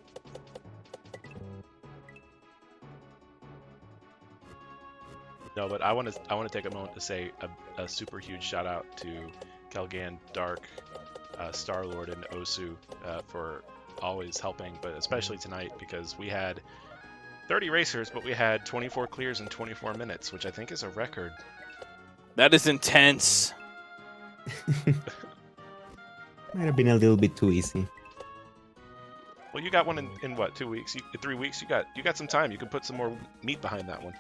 No, but I want to take a moment to say a super huge shout out to Kelgan, Dark, Star-Lord, and Osu for always helping, but especially tonight because we had 30 racers, but we had 24 clears in 24 minutes, which I think is a record. That is intense. might have been a little bit too easy. Well, you got one in what, 2 weeks? 3 weeks? You got some time. You can put some more meat behind that one.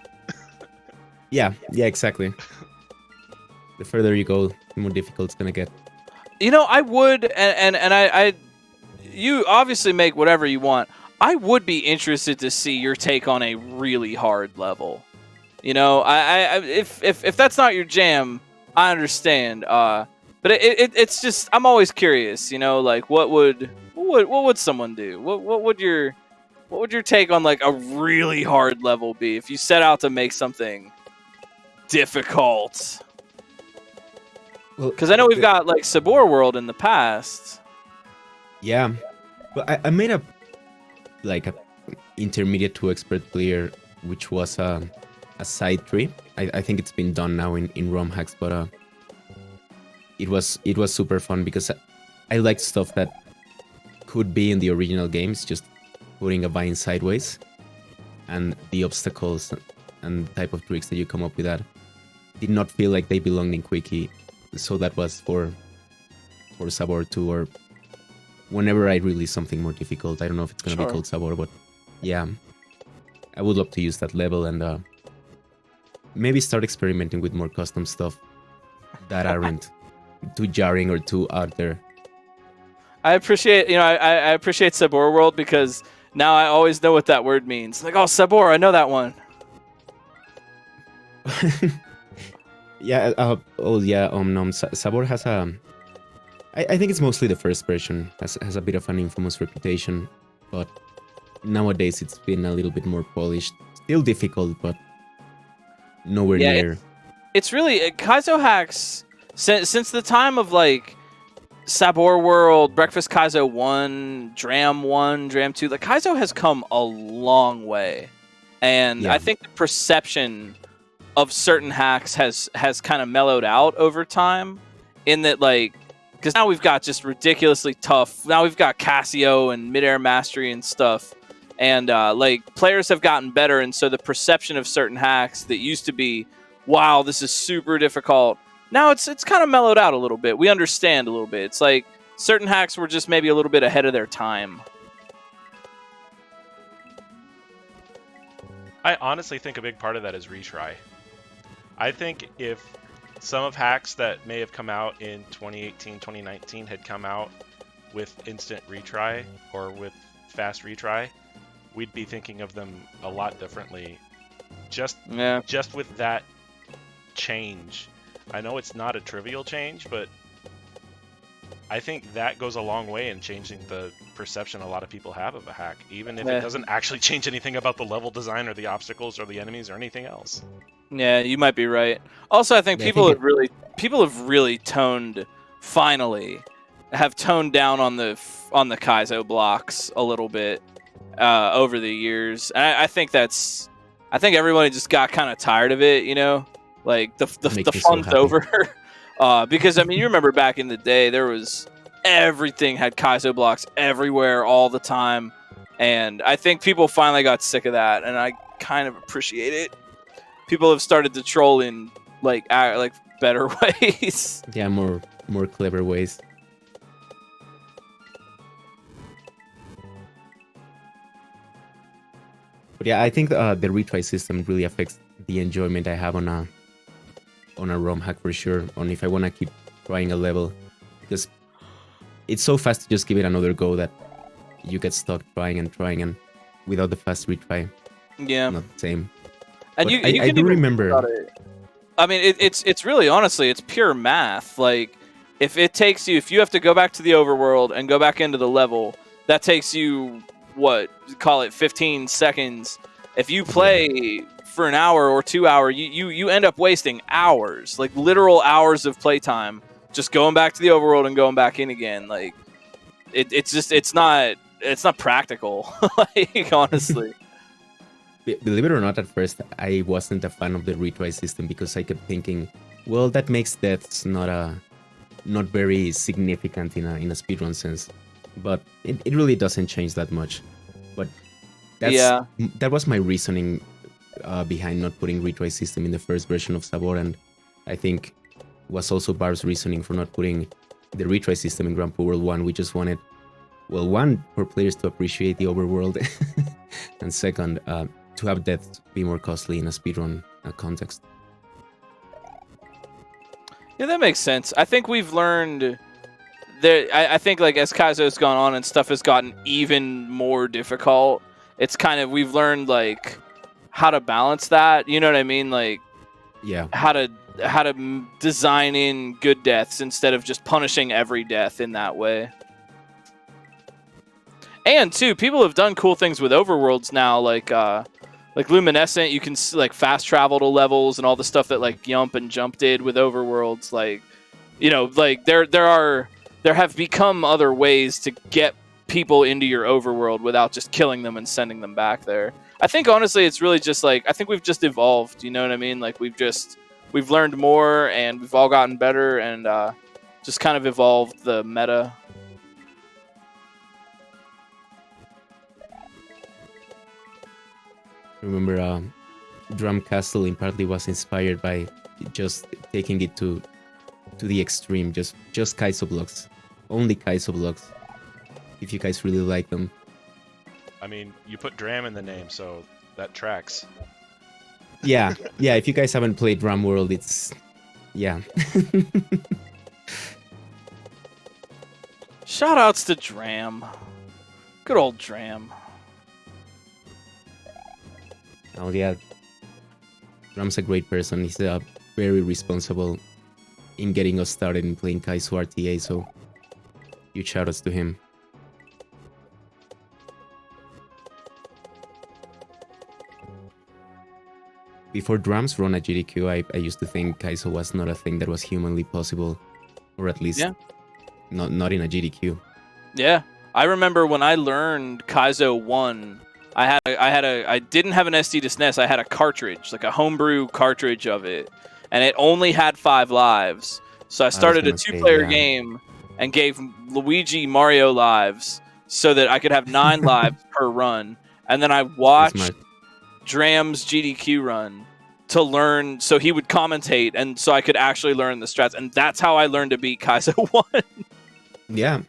Yeah, exactly. The further you go, the more difficult it's gonna get. You know, I would, and I you obviously make whatever you want. I would be interested to see your take on a really hard level. You know, if that's not your jam, I understand. But it's just, I'm always curious. You know, like what would someone do? What would your take on like a really hard level be if you set out to make something difficult? Because I know we've got like Sabor World in the past. Yeah, but I made a intermediate to expert player, which was a side tree. I think it's been done now in Romhacks, but it was super fun because I liked stuff that could be in the original games, just putting a vine sideways, and the obstacles and type of tricks that you come up with that did not feel like they belonged in Quickie. So that was for Sabor 2 or whenever I release something more difficult. I don't know if it's going to be called Sabor, but yeah, I would love to use that level and maybe start experimenting with more custom stuff that aren't too jarring or too out there. I appreciate, I appreciate Sabor World because now I always know what that word means. Like, oh, Sabor, I know that one. Yeah. Sabor has a. I think it's mostly the first version has a bit of an infamous reputation, but nowadays it's been a little bit more polished. Still difficult, but nowhere near. It's really Kaizo hacks since the time of like Sabor World, Breakfast Kaizo 1, Dram 2. Like Kaizo has come a long way, and I think the perception of certain hacks has kind of mellowed out over time, in that like because now we've got just ridiculously tough. Now we've got Casio and Midair Mastery and stuff, and like players have gotten better, and so the perception of certain hacks that used to be, wow, this is super difficult. Now it's kind of mellowed out a little bit. We understand a little bit. It's like certain hacks were just maybe a little bit ahead of their time. I honestly think a big part of that is retry. I think if some of hacks that may have come out in 2018, 2019 had come out with instant retry or with fast retry, we'd be thinking of them a lot differently. Just with that change. I know it's not a trivial change, but I think that goes a long way in changing the perception a lot of people have of a hack, even if it doesn't actually change anything about the level design or the obstacles or the enemies or anything else. Yeah, you might be right. Also, I think people have really toned down on the Kaizo blocks a little bit over the years. And I think everybody just got kind of tired of it, you know? Like the fun's over. Because I mean, you remember back in the day, everything had Kaizo blocks everywhere all the time, and I think people finally got sick of that, and I kind of appreciate it. People have started to troll in like better ways. Yeah, more clever ways. But yeah, I think the retry system really affects the enjoyment I have on a Romhack for sure. On if I want to keep trying a level, because it's so fast to just give it another go that you get stuck trying and without the fast retry. Yeah, not the same. And but I do remember. I mean, it's really honestly, it's pure math. Like if you have to go back to the overworld and go back into the level, that takes you call it 15 seconds. If you play for an hour or 2 hours, you end up wasting hours, like literal hours of playtime, just going back to the overworld and going back in again. Like it's not practical. Like honestly. Believe it or not, at first I wasn't a fan of the retry system because I kept thinking, well, that makes deaths not very significant in a speedrun sense. But it really doesn't change that much. But that was my reasoning behind not putting retry system in the first version of Sabor, and I think was also Barb's reasoning for not putting the retry system in Grand Prix World 1. We just wanted, well, one, for players to appreciate the overworld, and second, to have deaths be more costly in a speedrun context. Yeah, that makes sense. I think we've learned that. I think like as Kaizo's gone on and stuff has gotten even more difficult, it's kind of we've learned like how to balance that. You know what I mean? Like, yeah, how to design in good deaths instead of just punishing every death in that way. And too, people have done cool things with overworlds now, like Luminescent. You can like fast travel to levels and all the stuff that like Yump and Jump did with overworlds. Like, you know, like there have become other ways to get people into your overworld without just killing them and sending them back there. I think honestly, it's really just like I think we've just evolved. You know what I mean? Like we've learned more and we've all gotten better and just kind of evolved the meta. Remember, Drum Castle in partly was inspired by just taking it to the extreme, just Kaizo blocks, only Kaizo blocks. If you guys really like them. I mean, you put Dram in the name, so that tracks. Yeah. If you guys haven't played Drum World, it's Shoutouts to Dram, good old Dram. Oh yeah, Dram's a great person. He's very responsible in getting us started in playing Kaizo RTA, so huge shoutouts to him. Before Drums run a GDQ, I used to think Kaizo was not a thing that was humanly possible, or at least not in a GDQ. Yeah, I remember when I learned Kaizo 1. I didn't have an SD to SNES. I had a cartridge, like a homebrew cartridge of it, and it only had 5 lives. So I started a 2-player game, and gave Luigi Mario lives so that I could have 9 lives per run. And then I watched Smart. Dram's GDQ run to learn, so he would commentate, and so I could actually learn the strats. And that's how I learned to beat Kaizo 1. Yeah.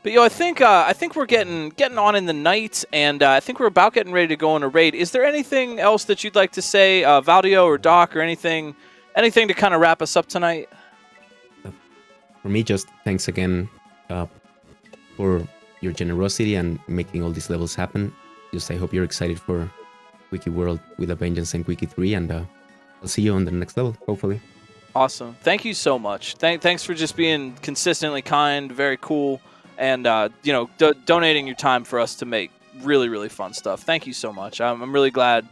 But I think we're getting on in the night, and I think we're about getting ready to go on a raid. Is there anything else that you'd like to say, Valdio or Doc, or anything to kind of wrap us up tonight? For me, just thanks again for your generosity and making all these levels happen. Just I hope you're excited for Wiki World with a Vengeance and Wiki 3, and I'll see you on the next level, hopefully. Awesome. Thank you so much. Thanks for just being consistently kind, very cool, and donating your time for us to make really, really fun stuff. Thank you so much. I'm really glad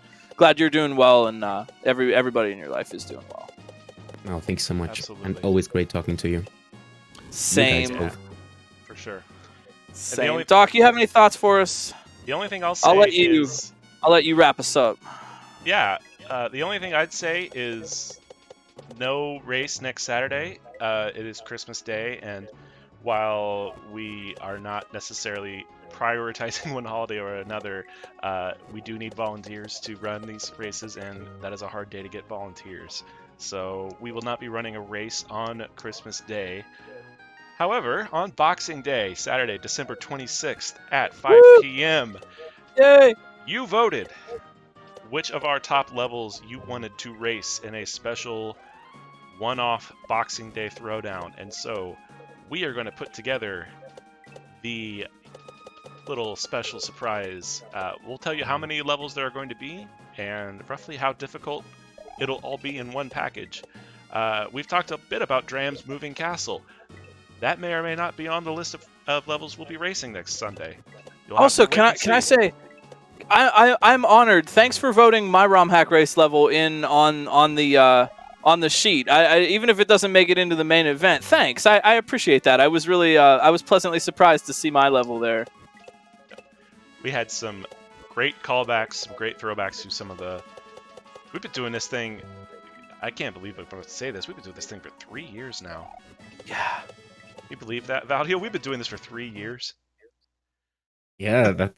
you're doing well, and everybody in your life is doing well. Oh, thanks so much. Absolutely. And always great talking to you. Same. You guys both. For sure. Same. Doc, you have any thoughts for us? The only thing I'll say I'll let you wrap us up. Yeah, the only thing I'd say is no race next Saturday. It is Christmas Day, and while we are not necessarily prioritizing one holiday or another, we do need volunteers to run these races, and that is a hard day to get volunteers. So we will not be running a race on Christmas Day. However, on Boxing Day, Saturday, December 26th at 5 p.m., Yay! you voted which of our top levels you wanted to race in a special one-off Boxing Day throwdown. And so we are going to put together the little special surprise. We'll tell you how many levels there are going to be and roughly how difficult it'll all be in one package. We've talked a bit about Dram's Moving Castle. That may or may not be on the list of levels we'll be racing next Sunday. Also, can I say, I'm honored. Thanks for voting my Romhack race level in on the sheet. I even if it doesn't make it into the main event, thanks. I appreciate that. I was really I was pleasantly surprised to see my level there. We had some great callbacks, some great throwbacks to some of the. We've been doing this thing. I can't believe I'm going to say this. We've been doing this thing for 3 years now. Yeah. You believe that, Valdio? We've been doing this for 3 years. Yeah,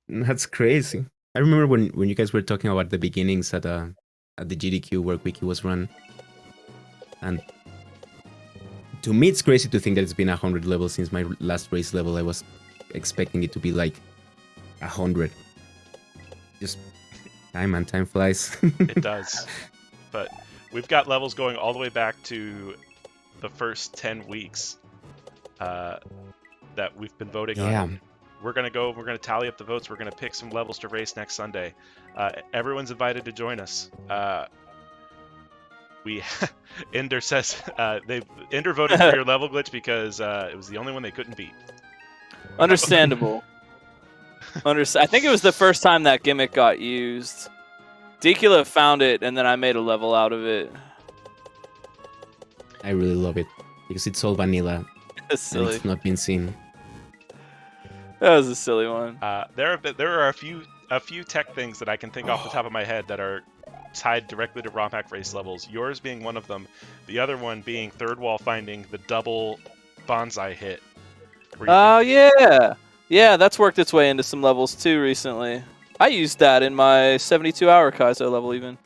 that's crazy. I remember when you guys were talking about the beginnings at the GDQ where Quickie was run, and to me it's crazy to think that it's been 100 levels since my last race level. I was expecting it to be like 100. Just time flies. It does. But we've got levels going all the way back to the first 10 weeks that we've been voting on. We're going to tally up the votes. We're going to pick some levels to race next Sunday. Everyone's invited to join us. Ender says Ender voted for your level glitch because it was the only one they couldn't beat. Understandable. I think it was the first time that gimmick got used. Decula found it, and then I made a level out of it. I really love it because it's all vanilla. That's silly. And it's not been seen. That was a silly one. There are a few tech things that I can think off the top of my head that are tied directly to Romhack race levels. Yours being one of them. The other one being third wall finding the double bonsai hit. Oh yeah, that's worked its way into some levels too recently. I used that in my 72-hour Kaizo level even.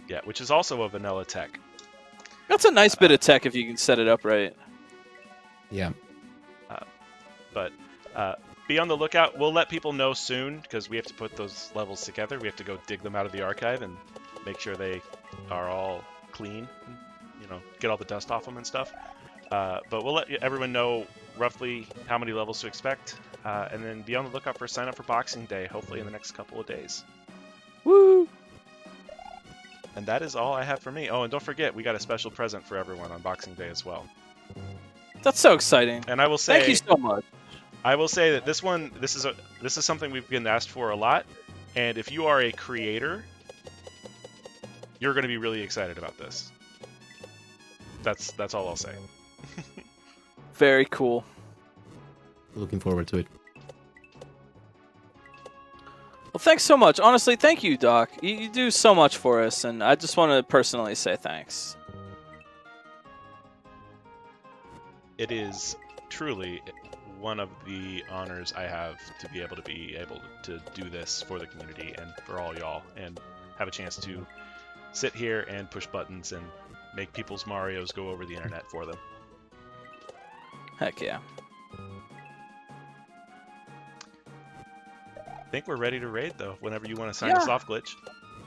Yeah, which is also a vanilla tech. That's a nice bit of tech if you can set it up right. Yeah. But be on the lookout. We'll let people know soon because we have to put those levels together. We have to go dig them out of the archive and make sure they are all clean. Get all the dust off them and stuff. But we'll let everyone know roughly how many levels to expect. And then be on the lookout for sign up for Boxing Day, hopefully in the next couple of days. Woo! And that is all I have for me. Oh, and don't forget, we got a special present for everyone on Boxing Day as well. That's so exciting. And I will say, thank you so much. I will say that this is something we've been asked for a lot, and if you are a creator, you're going to be really excited about this. That's all I'll say. Very cool. Looking forward to it. Well, thanks so much. Honestly, thank you, Doc. You do so much for us, and I just want to personally say thanks. It is truly one of the honors I have to be able to do this for the community and for all y'all, and have a chance to sit here and push buttons and make people's Marios go over the internet for them. Heck yeah. I think we're ready to raid, though, whenever you want to sign us off, Glitch.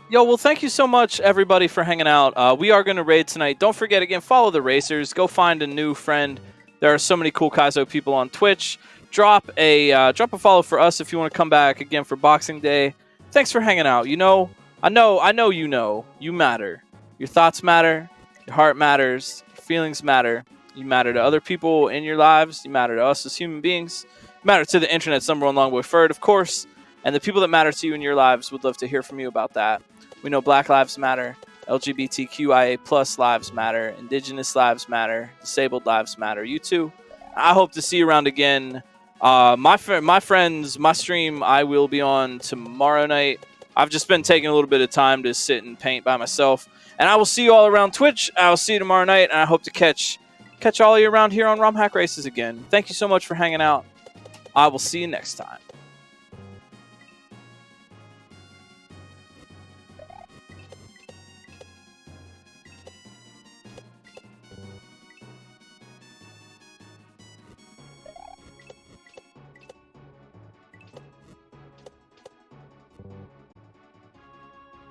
Yo, well, thank you so much, everybody, for hanging out. We are going to raid tonight. Don't forget, again, follow the Racers. Go find a new friend. There are so many cool Kaizo people on Twitch. Drop a follow for us if you want to come back again for Boxing Day. Thanks for hanging out. You know, I know you matter. Your thoughts matter. Your heart matters. Your feelings matter. You matter to other people in your lives. You matter to us as human beings. You matter to the internet's #1 Longboy Ferd, of course. And the people that matter to you in your lives would love to hear from you about that. We know Black Lives Matter. LGBTQIA+ lives matter. Indigenous lives matter. Disabled lives matter. You too. I hope to see you around again. My friends, my stream I will be on tomorrow night. I've just been taking a little bit of time to sit and paint by myself. And I will see you all around Twitch. I will see you tomorrow night, and I hope to catch all of you around here on Romhack Races again. Thank you so much for hanging out. I will see you next time.